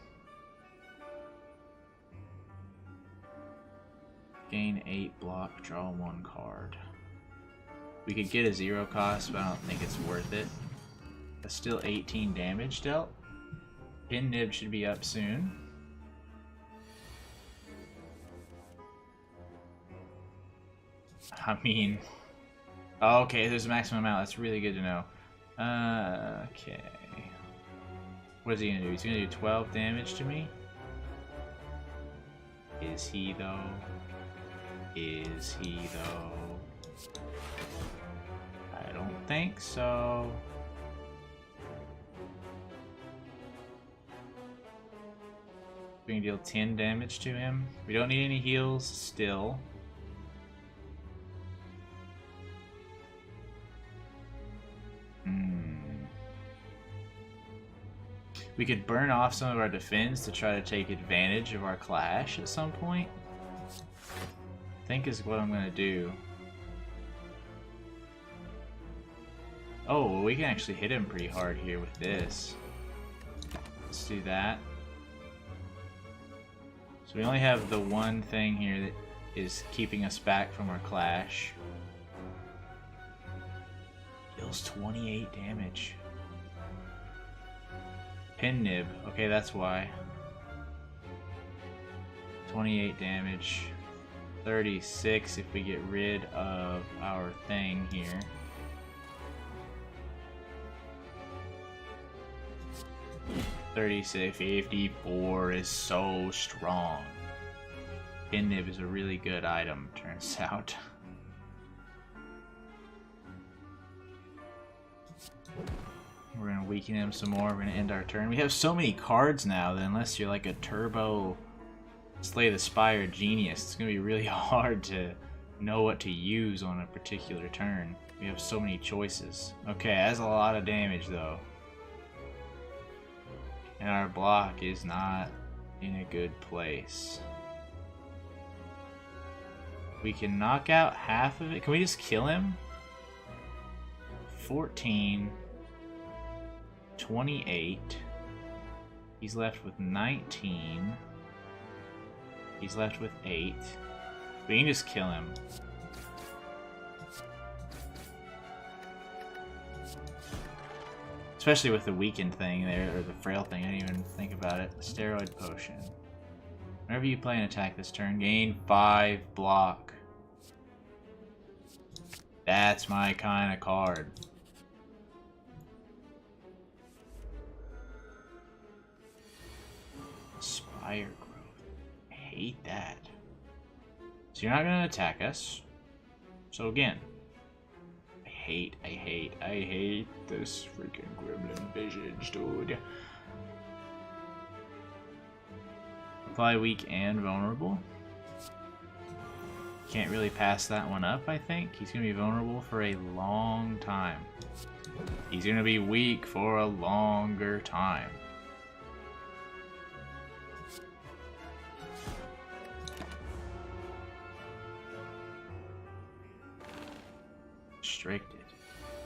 Gain 8 block, draw 1 card. We could get a 0 cost, but I don't think it's worth it. That's still 18 damage dealt. Pin Nib should be up soon. I mean... Oh, okay, there's a maximum amount. That's really good to know. Okay. What is he gonna do? He's gonna do 12 damage to me? Is he, though? Is he, though? I don't think so. We can deal 10 damage to him. We don't need any heals still. We could burn off some of our defense to try to take advantage of our clash at some point. I think is what I'm gonna do. Oh, well, we can actually hit him pretty hard here with this. Let's do that. So we only have the one thing here that is keeping us back from our clash. Deals 28 damage. Pin Nib. Okay, that's why. 28 damage. 36 if we get rid of our thing here. $36, 54 is so strong. Pin Nib is a really good item, turns out. We're gonna weaken him some more. We're gonna end our turn. We have so many cards now that unless you're like a turbo Slay the Spire genius, it's gonna be really hard to know what to use on a particular turn. We have so many choices. Okay, that's a lot of damage though. And our block is not in a good place. We can knock out half of it. Can we just kill him? 14. 28. He's left with 19. He's left with 8. We can just kill him. Especially with the weakened thing there, or the frail thing. I didn't even think about it. Steroid potion. Whenever you play an attack this turn, gain 5 block. That's my kind of card. Spire growth. I hate that. So you're not going to attack us. So again, I hate this freaking gremlin visage, dude. Apply weak and vulnerable. Can't really pass that one up, I think. He's gonna be vulnerable for a long time. He's gonna be weak for a longer time. Restricted.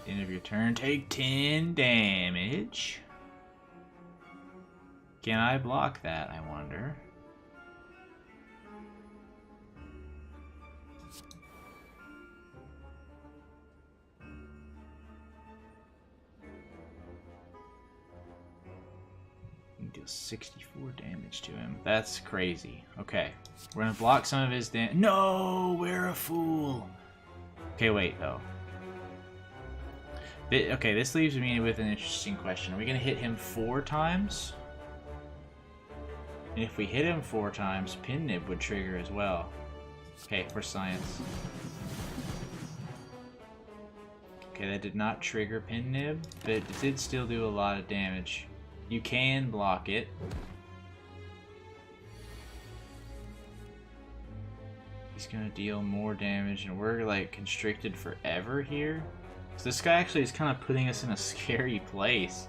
End of your turn, take 10 damage. Can I block that, I wonder? Deal 64 damage to him. That's crazy. Okay. We're gonna block some of his damage. No! We're a fool! Okay, wait, though. Okay, this leaves me with an interesting question. Are we gonna hit him 4 times? And if we hit him 4 times, Pin Nib would trigger as well. Okay, for science. Okay, that did not trigger Pin Nib, but it did still do a lot of damage. You can block it. He's gonna deal more damage, and we're like constricted forever here. So this guy actually is kind of putting us in a scary place.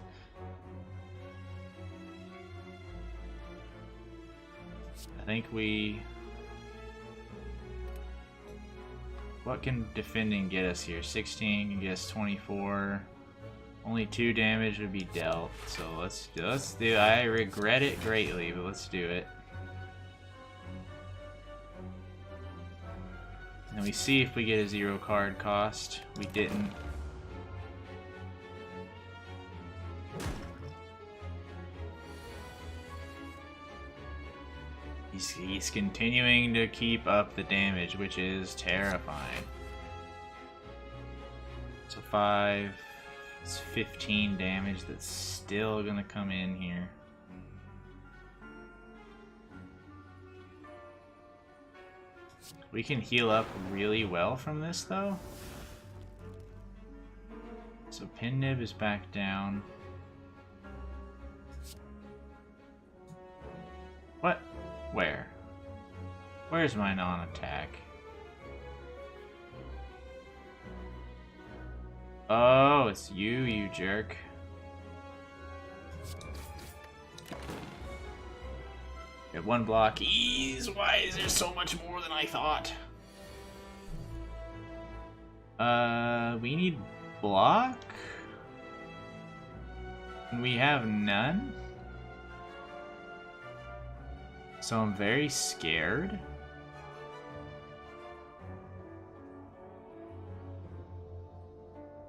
I think we... What can defending get us here? 16 can get us 24. Only 2 damage would be dealt. So let's do. I regret it greatly, but let's do it. And we see if we get a 0 card cost. We didn't. He's continuing to keep up the damage, which is terrifying. So 5, it's 15 damage that's still gonna come in here. We can heal up really well from this, though. So Pin Nib is back down. What? Where? Where's my non-attack? Oh, it's you, you jerk. Get 1 block. Ease! Why is there so much more than I thought? We need block? We have none? So I'm very scared.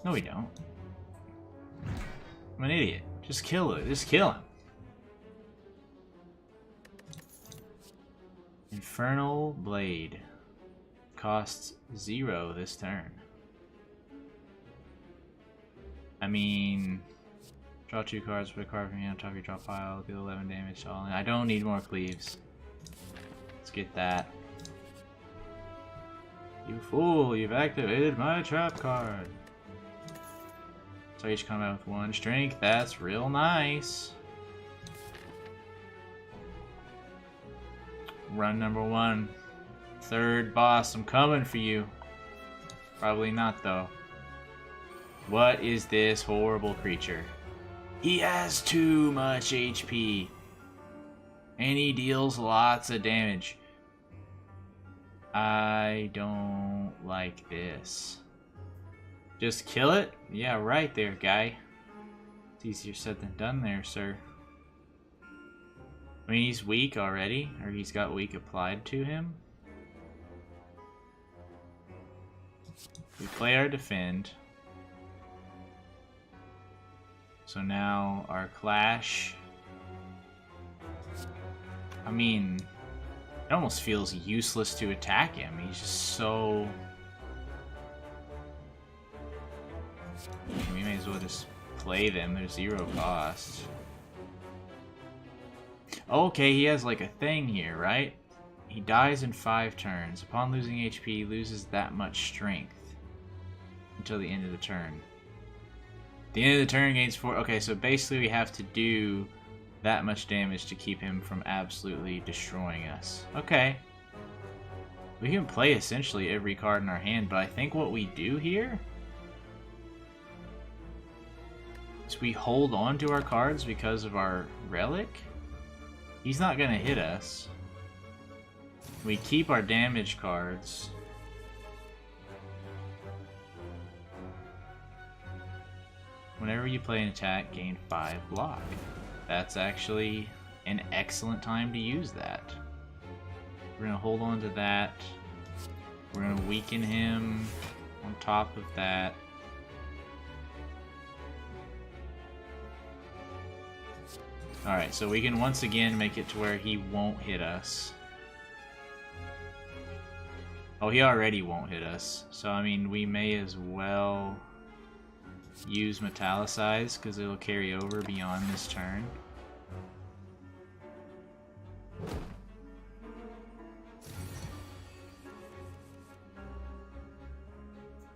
No, we don't. I'm an idiot. Just kill it. Just kill him. Infernal Blade. Costs 0 this turn. I mean... Draw 2 cards, put a card from your hand on top of your draw pile, deal 11 damage to all in. I don't need more cleaves. Let's get that. You fool, you've activated my trap card. So each combat with 1 strength, that's real nice. Run number 1. 3rd boss, I'm coming for you. Probably not though. What is this horrible creature? He has too much HP. And he deals lots of damage. I don't like this. Just kill it? Yeah, right there, guy. It's easier said than done there, sir. I mean, he's weak already, or he's got weak applied to him. We play our defend. So now our clash. I mean, it almost feels useless to attack him. He's just so... We may as well just play them. They're 0 cost. Okay, he has like a thing here, right? He dies in 5 turns. Upon losing HP, he loses that much strength. until the end of the turn. The end of the turn gains 4. Okay, so basically we have to do that much damage to keep him from absolutely destroying us. Okay. We can play essentially every card in our hand, but I think what we do here is we hold on to our cards because of our relic. He's not going to hit us. We keep our damage cards. Whenever you play an attack, gain 5 block. That's actually an excellent time to use that. We're going to hold on to that. We're going to weaken him on top of that. Alright, so we can once again make it to where he won't hit us. Oh, he already won't hit us. So, I mean, we may as well use Metallicize, because it'll carry over beyond this turn.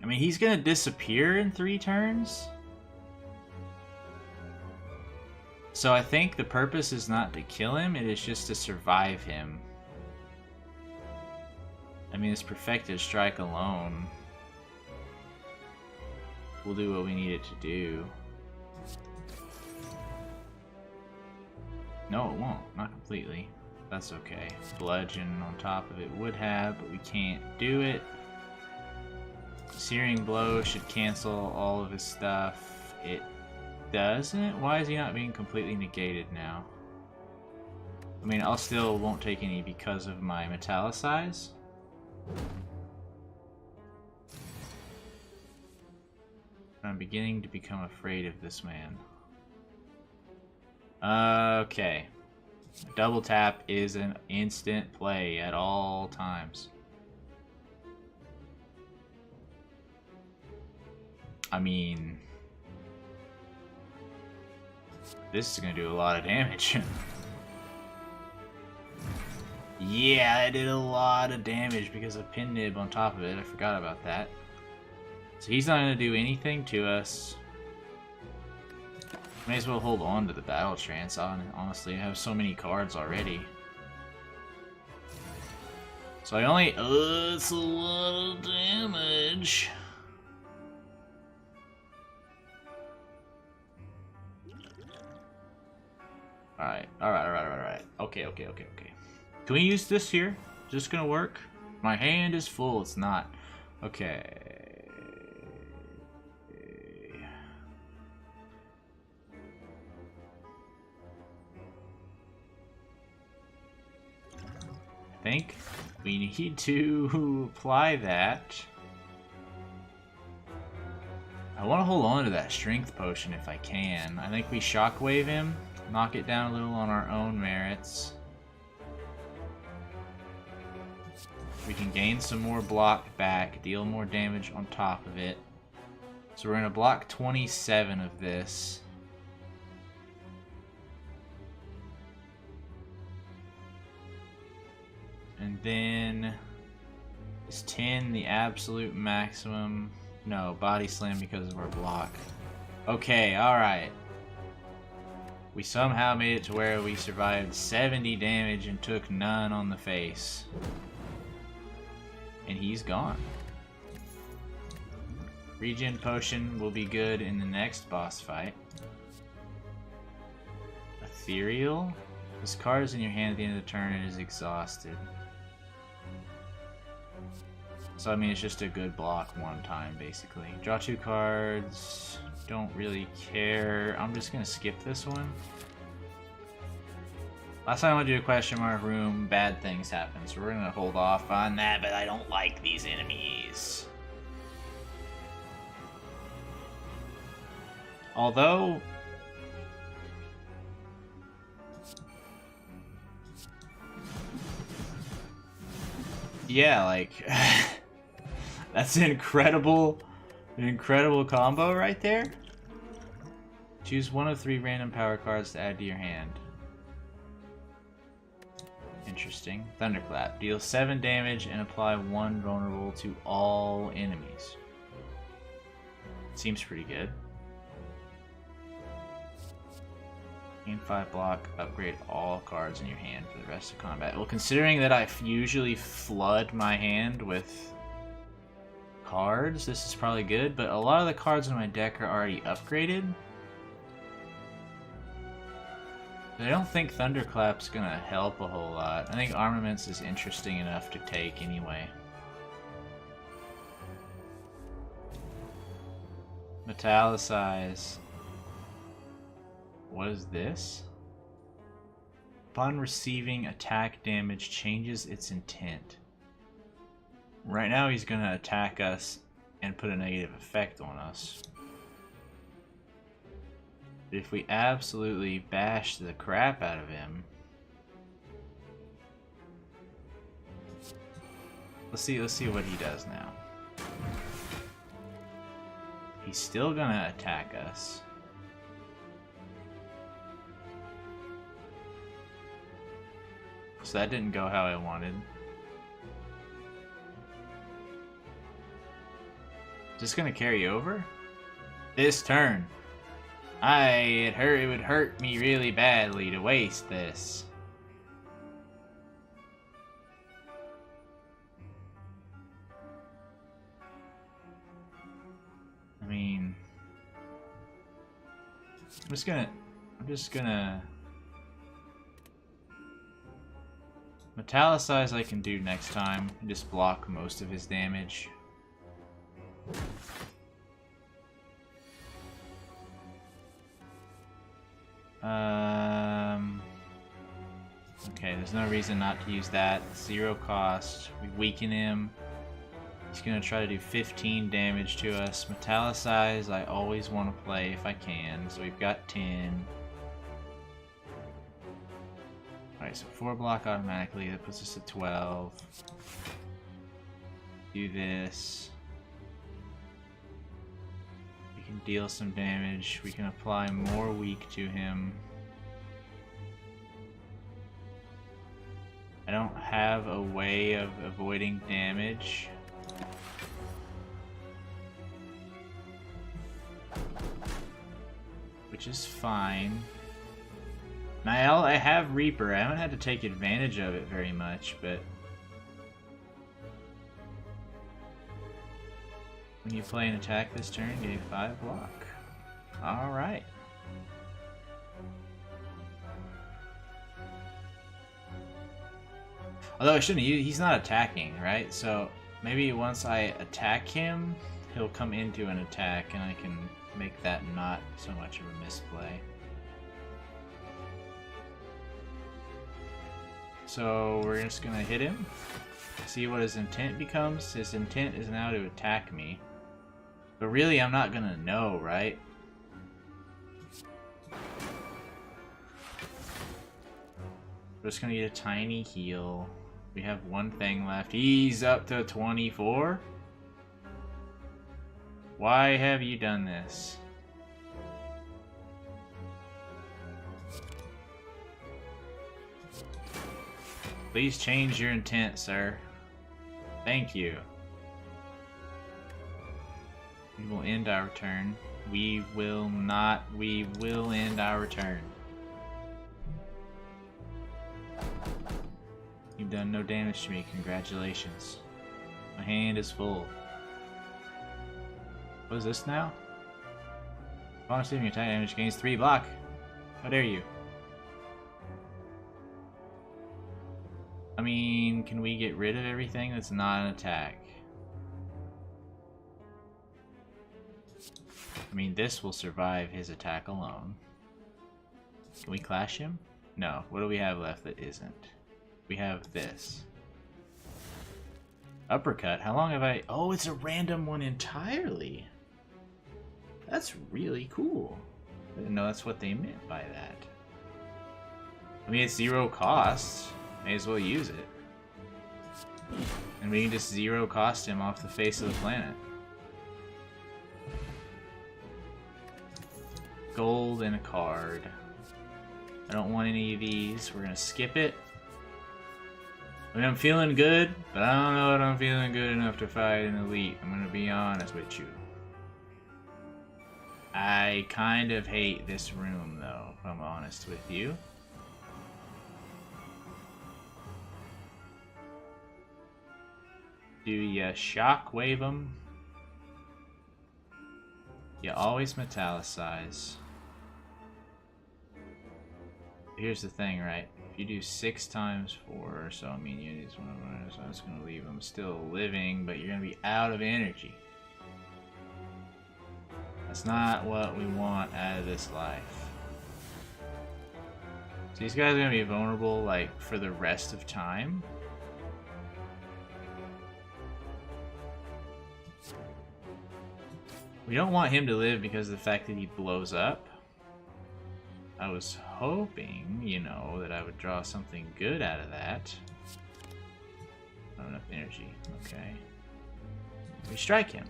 I mean, he's gonna disappear in 3 turns. So I think the purpose is not to kill him, it is just to survive him. I mean, this Perfected Strike alone will do what we need it to do. No, it won't. Not completely. That's okay. Bludgeon on top of it would have, but we can't do it. Searing Blow should cancel all of his stuff. It doesn't? Why is he not being completely negated now? I mean, I'll still won't take any because of my Metallicize. I'm beginning to become afraid of this man. Okay. Double tap is an instant play at all times. I mean, this is going to do a lot of damage. Yeah, I did a lot of damage because of Pin Nib on top of it. I forgot about that. So he's not going to do anything to us. May as well hold on to the Battle Trance. Honestly, I have so many cards already. So I only... it's a lot of damage. Alright. Okay. Can we use this here? Is this gonna work? My hand is full, it's not. Okay. I think we need to apply that. I want to hold on to that strength potion if I can. I think we shockwave him. Knock it down a little on our own merits. We can gain some more block back, deal more damage on top of it. So we're going to block 27 of this. And then is 10 the absolute maximum? No, body slam because of our block. Okay, alright. We somehow made it to where we survived 70 damage and took none on the face. And he's gone. Regen potion will be good in the next boss fight. Ethereal? This card is in your hand at the end of the turn and is exhausted. So I mean, it's just a good block one time, basically. Draw 2 cards. Don't really care. I'm just gonna skip this one. Last time I went to a question mark room, bad things happened, so we're gonna hold off on that, but I don't like these enemies. Although... yeah, like... that's an incredible combo right there. Choose one of 3 random power cards to add to your hand. Interesting. Thunderclap. Deal 7 damage and apply 1 vulnerable to all enemies. Seems pretty good. Gain 5 block, upgrade all cards in your hand for the rest of combat. Well, considering that I usually flood my hand with cards, this is probably good, but a lot of the cards in my deck are already upgraded. I don't think Thunderclap's gonna help a whole lot. I think Armaments is interesting enough to take anyway. Metallicize. What is this? Upon receiving attack damage, changes its intent. Right now he's gonna attack us and put a negative effect on us. But if we absolutely bash the crap out of him, let's see what he does now. He's still gonna attack us. So that didn't go how I wanted. Just gonna carry over? This turn. It would hurt me really badly to waste this. I mean, I'm just gonna Metallicize I can do next time and just block most of his damage. Okay, there's no reason not to use that. 0 cost. We weaken him. He's gonna try to do 15 damage to us. Metallicize I always want to play if I can, so we've got 10. Alright, so 4 block automatically, that puts us at 12. Do this. We can deal some damage. We can apply more weak to him. I don't have a way of avoiding damage. Which is fine. Now I have Reaper. I haven't had to take advantage of it very much, but when you play an attack this turn, gain 5 block. Alright. Although I shouldn't, he's not attacking, right? So maybe once I attack him, he'll come into an attack and I can make that not so much of a misplay. So we're just gonna hit him, see what his intent becomes. His intent is now to attack me. But really I'm not gonna know, right? We're just gonna get a tiny heal. We have one thing left. He's up to 24? Why have you done this? Please change your intent, sir. Thank you. We will end our turn. We will not. We will end our turn. You've done no damage to me. Congratulations. My hand is full. What is this now? Upon receiving attack damage, gains 3 block. How dare you? I mean, can we get rid of everything that's not an attack? I mean, this will survive his attack alone. Can we clash him? No. What do we have left that isn't? We have this. Uppercut? How long have I... Oh, it's a random one entirely. That's really cool. I didn't know that's what they meant by that. I mean, it's 0 cost. May as well use it. And we can just 0 cost him off the face of the planet. Gold and a card. I don't want any of these. We're gonna skip it. I mean, I'm feeling good, but I don't know if I'm feeling good enough to fight an elite. I'm gonna be honest with you. I kind of hate this room, though, if I'm honest with you. Do you shockwave them? You always metallicize. Here's the thing, right? If you do 6 times 4, so I mean, you just want to, so I'm just going to leave them still living, but you're going to be out of energy. That's not what we want out of this life. So these guys are going to be vulnerable, like, for the rest of time. We don't want him to live because of the fact that he blows up. I was hoping, you know, that I would draw something good out of that. Not enough energy. Okay. We strike him.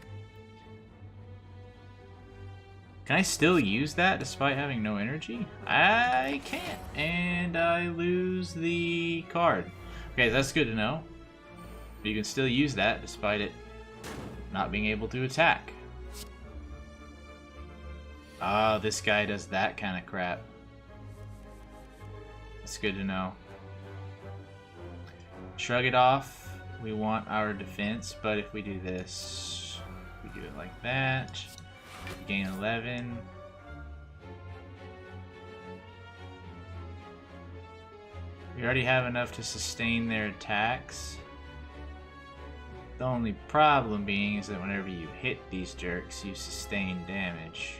Can I still use that despite having no energy? I can't. And I lose the card. Okay, that's good to know. But you can still use that despite it not being able to attack. Ah, this guy does that kind of crap. That's good to know. Shrug it off. We want our defense, but if we do this, we do it like that. Gain 11. We already have enough to sustain their attacks. The only problem being is that whenever you hit these jerks, you sustain damage.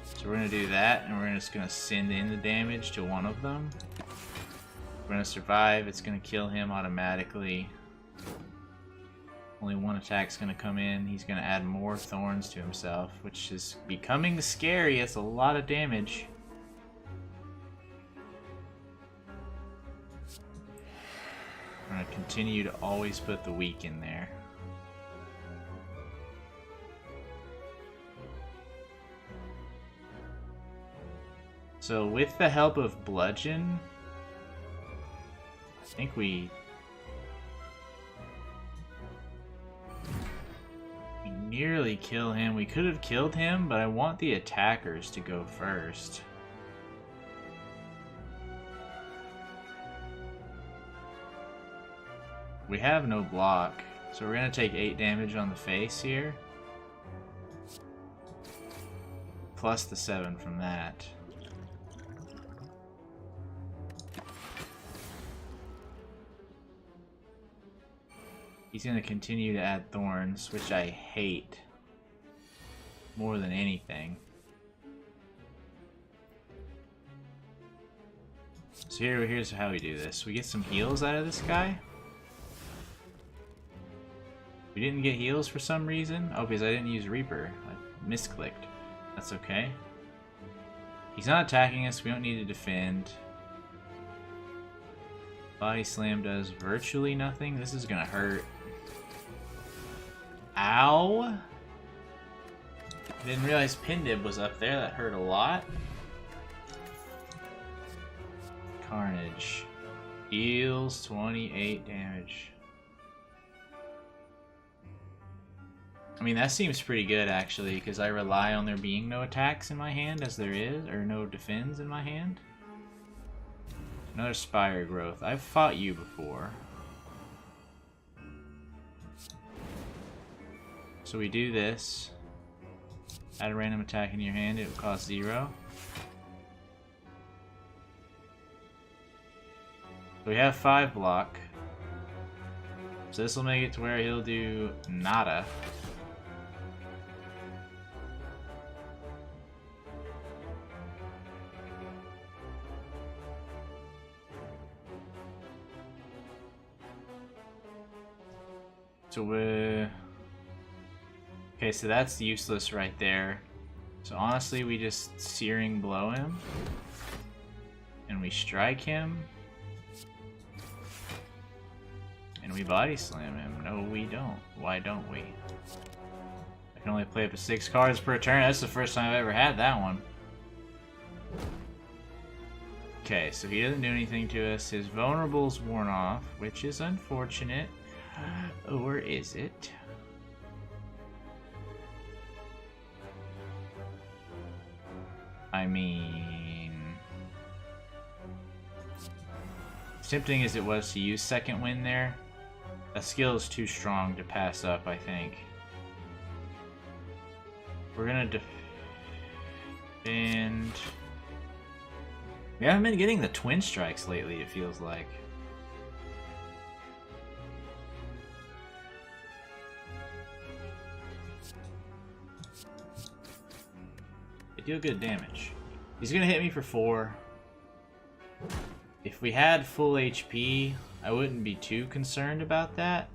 So we're going to do that, and we're just going to send in the damage to one of them. We're going to survive. It's going to kill him automatically. Only one attack's going to come in. He's going to add more thorns to himself, which is becoming scary. It's a lot of damage. We're going to continue to always put the weak in there. So with the help of Bludgeon, I think we nearly kill him. We could have killed him, but I want the attackers to go first. We have no block, so we're going to take 8 damage on the face here. Plus the 7 from that. He's going to continue to add thorns, which I hate more than anything. So here's how we do this. We get some heals out of this guy. We didn't get heals for some reason. Oh, because I didn't use Reaper. I misclicked. That's okay. He's not attacking us. We don't need to defend. Body Slam does virtually nothing. This is going to hurt. Ow! Didn't realize Pindib was up there. That hurt a lot. Carnage. Deals 28 damage. I mean, that seems pretty good, actually, because I rely on there being no attacks in my hand, as there is, or no defends in my hand. Another Spire Growth. I've fought you before. So we do this. Add a random attack in your hand, it will cost 0. So we have 5 block. So this will make it to where he'll do nada. So we're... Okay, so that's useless right there. So honestly, we just Searing Blow him. And we strike him. And we Body Slam him. No, we don't. Why don't we? I can only play up to 6 cards per turn. That's the first time I've ever had that one. Okay, so he doesn't do anything to us. His vulnerable's worn off, which is unfortunate. Or is it? I mean, as tempting as it was to use second wind there, that skill is too strong to pass up, I think. We're gonna defend. We haven't been getting the twin strikes lately, it feels like. They deal good damage. He's gonna hit me for 4. If we had full HP, I wouldn't be too concerned about that.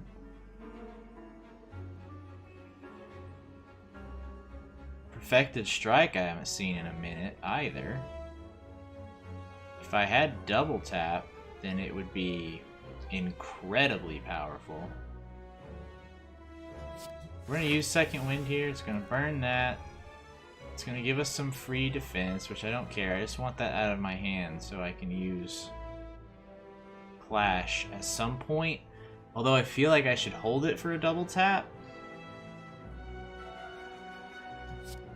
Perfected Strike I haven't seen in a minute either. If I had double tap, then it would be incredibly powerful. We're going to use second wind here. It's going to burn that. It's going to give us some free defense, which I don't care. I just want that out of my hand so I can use Clash at some point. Although I feel like I should hold it for a double tap.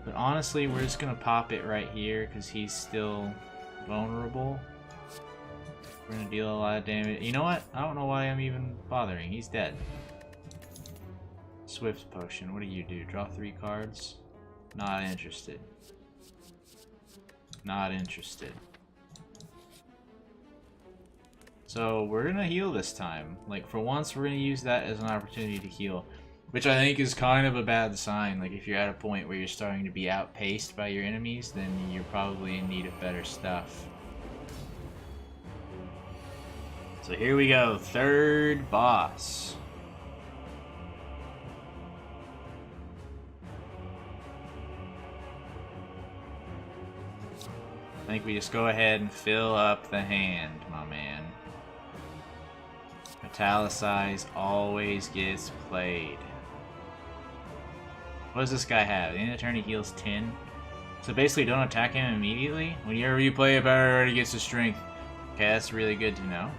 But honestly, we're just going to pop it right here because he's still vulnerable. We're going to deal a lot of damage. You know what? I don't know why I'm even bothering. He's dead. Swift Potion. What do you do? Draw 3 cards? Not interested. Not interested. So we're going to heal this time. Like, for once, we're going to use that as an opportunity to heal. Which I think is kind of a bad sign. Like, if you're at a point where you're starting to be outpaced by your enemies, then you're probably in need of better stuff. So here we go, 3rd boss. I think we just go ahead and fill up the hand, my man. Italicize always gets played. What does this guy have? The attorney heals 10. So basically don't attack him immediately. Whenever you play a power, already gets his strength. Okay, that's really good to know.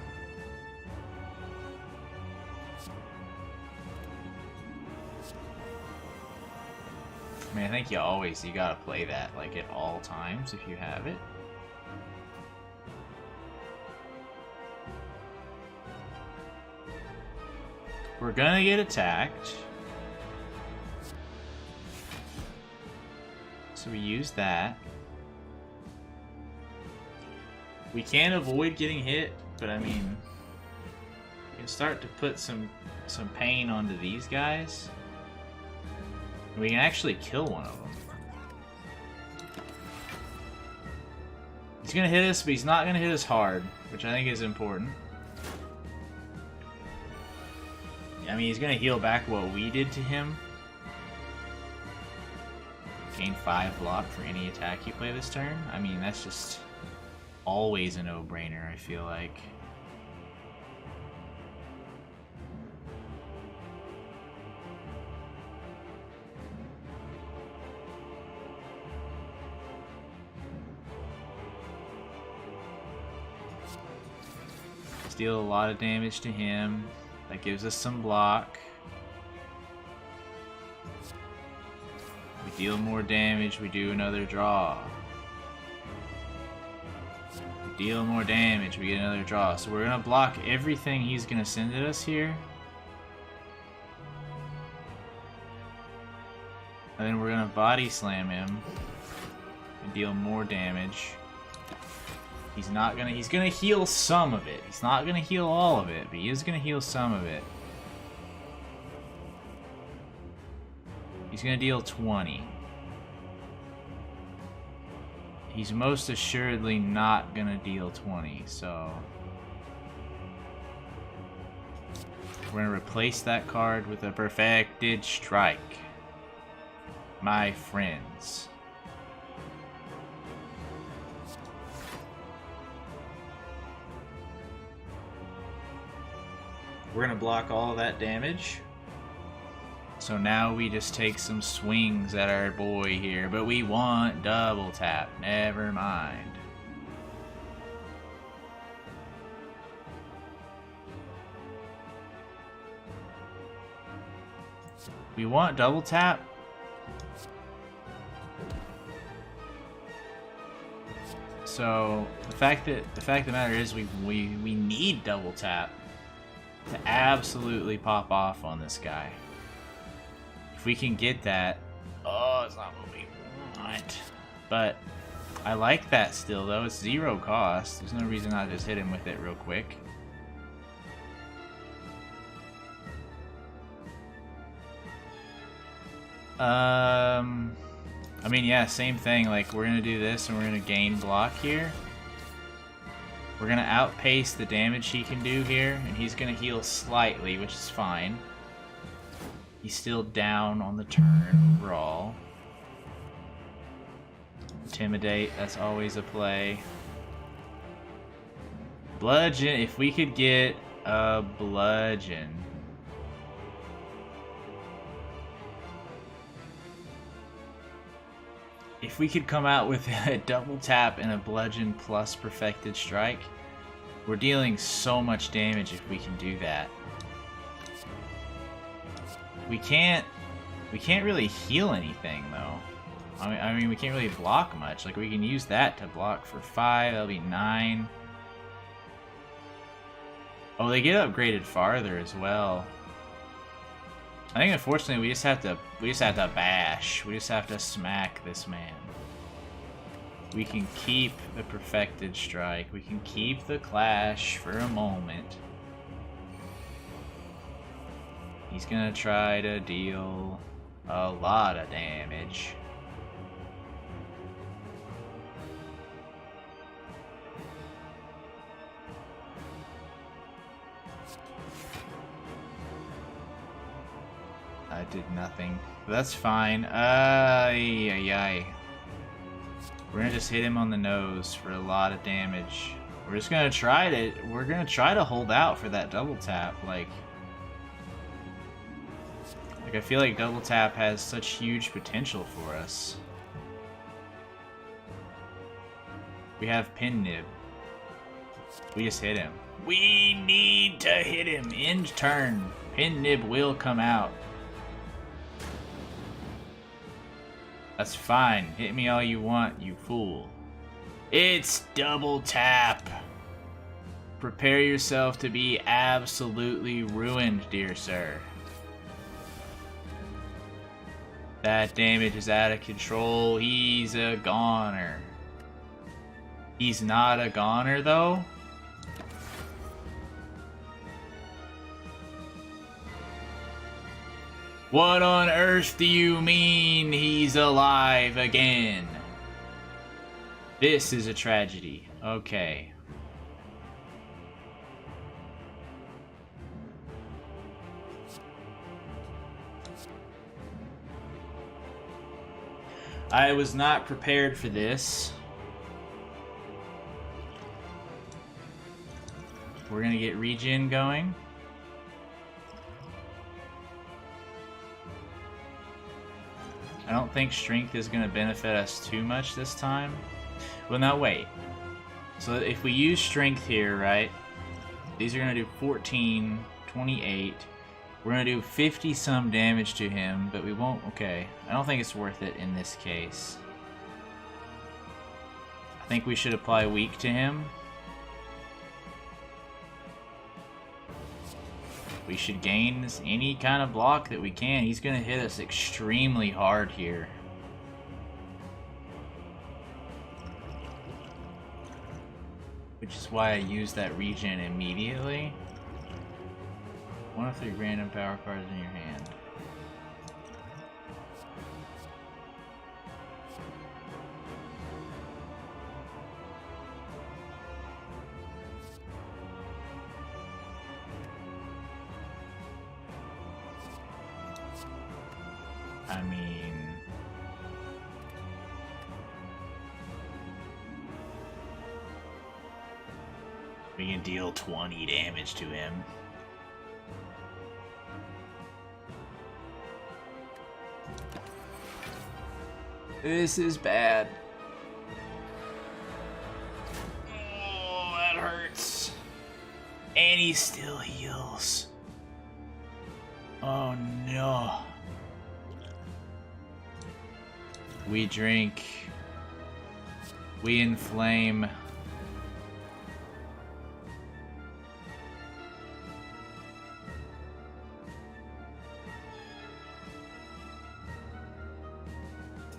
I mean, I think you gotta play that like at all times if you have it. We're gonna get attacked. So we use that. We can avoid getting hit, but I mean, we can start to put some pain onto these guys. And we can actually kill one of them. He's gonna hit us, but he's not gonna hit us hard, which I think is important. I mean, he's gonna heal back what we did to him. Gain 5 block for any attack you play this turn. I mean, that's just always a no-brainer, I feel like. Let's deal a lot of damage to him. That gives us some block. We deal more damage, we do another draw. We deal more damage, we get another draw. So we're gonna block everything he's gonna send at us here. And then we're gonna body slam him and deal more damage. He's gonna heal some of it. He's not gonna heal all of it, but he is gonna heal some of it. He's gonna deal 20. He's most assuredly not gonna deal 20, so we're gonna replace that card with a Perfected Strike. My friends. We're gonna block all of that damage. So now we just take some swings at our boy here, but we want double tap. Never mind. We want double tap. So the fact of the matter is we need double tap to absolutely pop off on this guy. If we can get that, oh, it's not what we want. But I like that still, though. It's 0 cost. There's no reason not to just hit him with it real quick. I mean, yeah, same thing. Like, we're gonna do this, and we're gonna gain block here. We're gonna outpace the damage he can do here, and he's gonna heal slightly, which is fine. He's still down on the turn overall. Intimidate, that's always a play. Bludgeon, if we could get a bludgeon. If we could come out with a double tap and a bludgeon plus perfected strike, we're dealing so much damage if we can do that. We can't really heal anything though. I mean we can't really block much. Like we can use that to block for 5, that'll be 9. Oh, they get upgraded farther as well. I think unfortunately we just have to bash. We just have to smack this man. We can keep the perfected strike. We can keep the clash for a moment. He's gonna try to deal a lot of damage. I did nothing. But that's fine. We're gonna just hit him on the nose for a lot of damage. We're just gonna try to hold out for that double tap. Like I feel like double tap has such huge potential for us. We have pin nib. We just hit him. We need to hit him. End turn. Pin nib will come out. That's fine. Hit me all you want, you fool. It's double tap. Prepare yourself to be absolutely ruined, dear sir. That damage is out of control. He's a goner. He's not a goner, though? What on earth do you mean he's alive again? This is a tragedy. Okay. I was not prepared for this. We're gonna get regen going. I don't think strength is going to benefit us too much this time. Well, now wait. So if we use strength here, right? These are going to do 14, 28. We're going to do 50 some damage to him, but we won't. Okay. I don't think it's worth it in this case. I think we should apply weak to him. We should gain any kind of block that we can. He's going to hit us extremely hard here. Which is why I use that regen immediately. 1 of 3 random power cards in your hand. I mean, we can deal 20 damage to him. This is bad. Oh, that hurts. And he still heals. Oh no. We drink We inflame.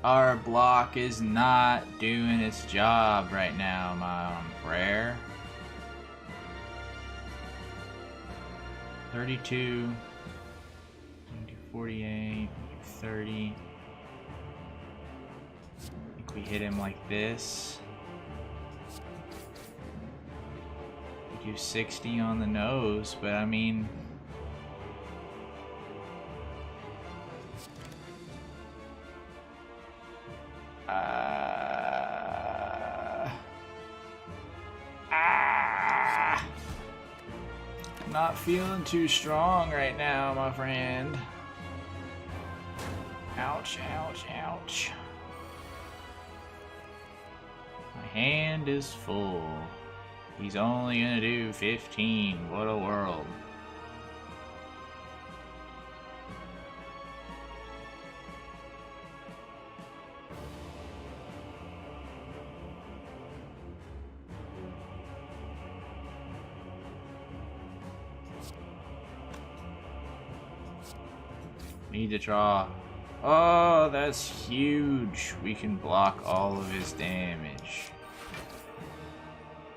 Our block is not doing its job right now, my prayer. 32, 48, 30. I think we hit him like this. We do 60 on the nose, but I mean... Not feeling too strong right now, my friend. Ouch, ouch, ouch. My hand is full. He's only gonna do 15. What a world. Need to draw. Oh, that's huge. We can block all of his damage.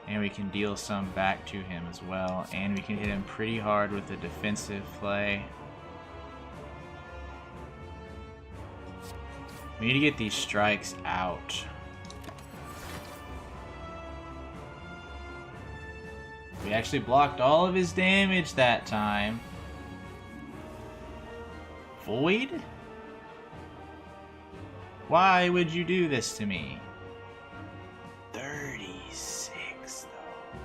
And we can deal some back to him as well. And we can hit him pretty hard with a defensive play. We need to get these strikes out. We actually blocked all of his damage that time. Void? Why would you do this to me? 36, though.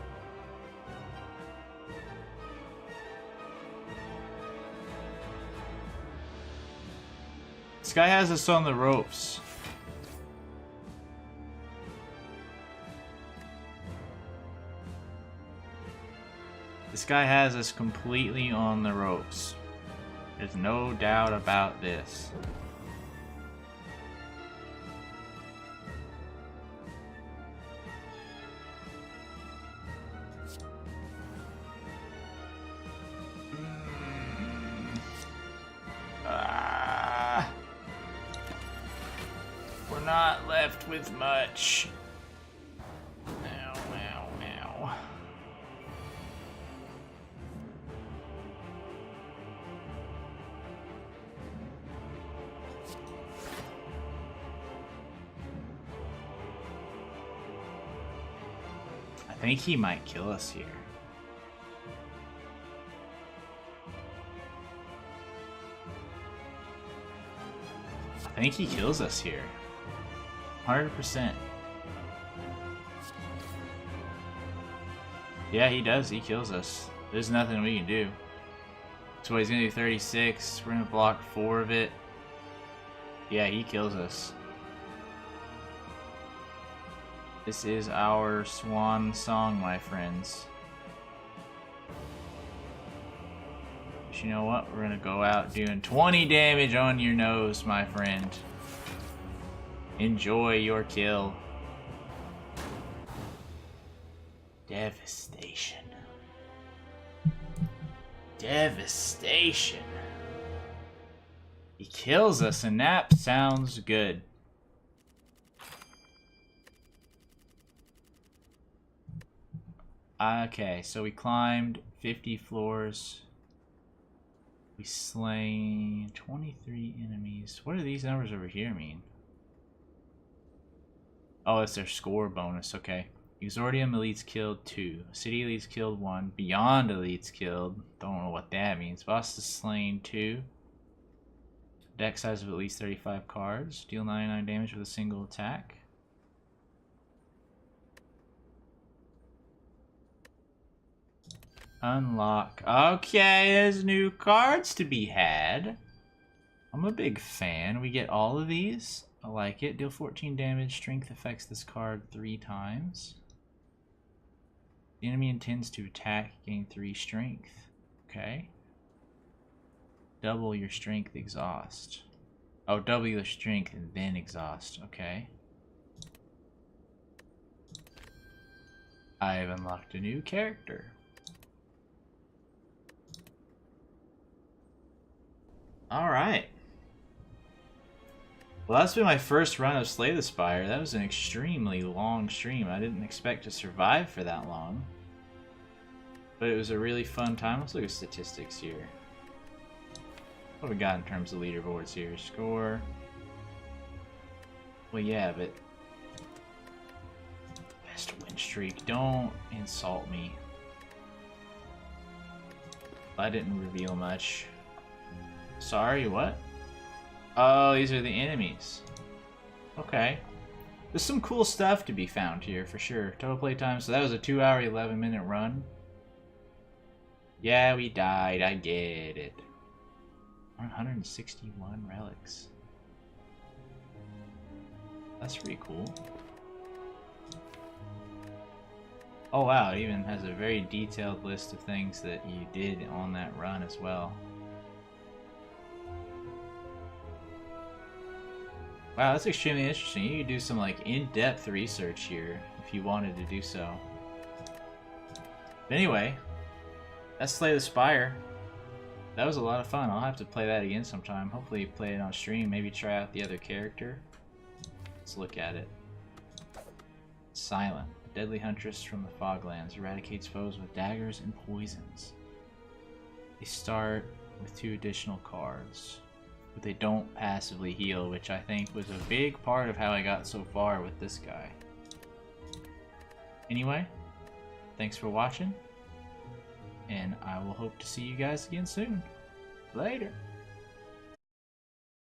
This guy has us on the ropes. This guy has us completely on the ropes. There's no doubt about this. We're not left with much. Ow, ow, ow. I think he might kill us here. I think he kills us here. 100%. Yeah, he does. He kills us. There's nothing we can do. So he's gonna do 36. We're gonna block 4 of it. Yeah, he kills us. This is our swan song, my friends. But you know what? We're gonna go out doing 20 damage on your nose, my friend. Enjoy your kill. Devastation. Devastation. He kills us, and that sounds good. Okay, so we climbed 50 floors. We slain 23 enemies. What do these numbers over here mean? Oh, it's their score bonus, okay. Exordium elites killed 2. City elites killed 1. Beyond elites killed. Don't know what that means. Boss is slain 2. Deck size of at least 35 cards. Deal 99 damage with a single attack. Unlock. Okay, there's new cards to be had. I'm a big fan. We get all of these. I like it. Deal 14 damage. Strength affects this card 3 times. The enemy intends to attack. Gain 3 strength. Okay. Double your strength exhaust. Oh, double your strength and then exhaust. Okay. I have unlocked a new character. Alright. Well, that's been my first run of Slay the Spire. That was an extremely long stream. I didn't expect to survive for that long. But it was a really fun time. Let's look at statistics here. What have we got in terms of leaderboards here? Score. Well, yeah, but... Best win streak. Don't insult me. I didn't reveal much. Sorry, what? Oh, these are the enemies. Okay. There's some cool stuff to be found here, for sure. Total playtime, so that was a 2-hour, 11-minute run. Yeah, we died, I get it. 161 relics. That's pretty cool. Oh wow, it even has a very detailed list of things that you did on that run as well. Wow, that's extremely interesting. You could do some like in-depth research here if you wanted to do so. But anyway, that's Slay the Spire. That was a lot of fun. I'll have to play that again sometime. Hopefully play it on stream. Maybe try out the other character. Let's look at it. Silent. A deadly huntress from the Foglands. Eradicates foes with daggers and poisons. They start with 2 additional cards. But they don't passively heal, which I think was a big part of how I got so far with this guy. Anyway, thanks for watching. And I will hope to see you guys again soon. Later.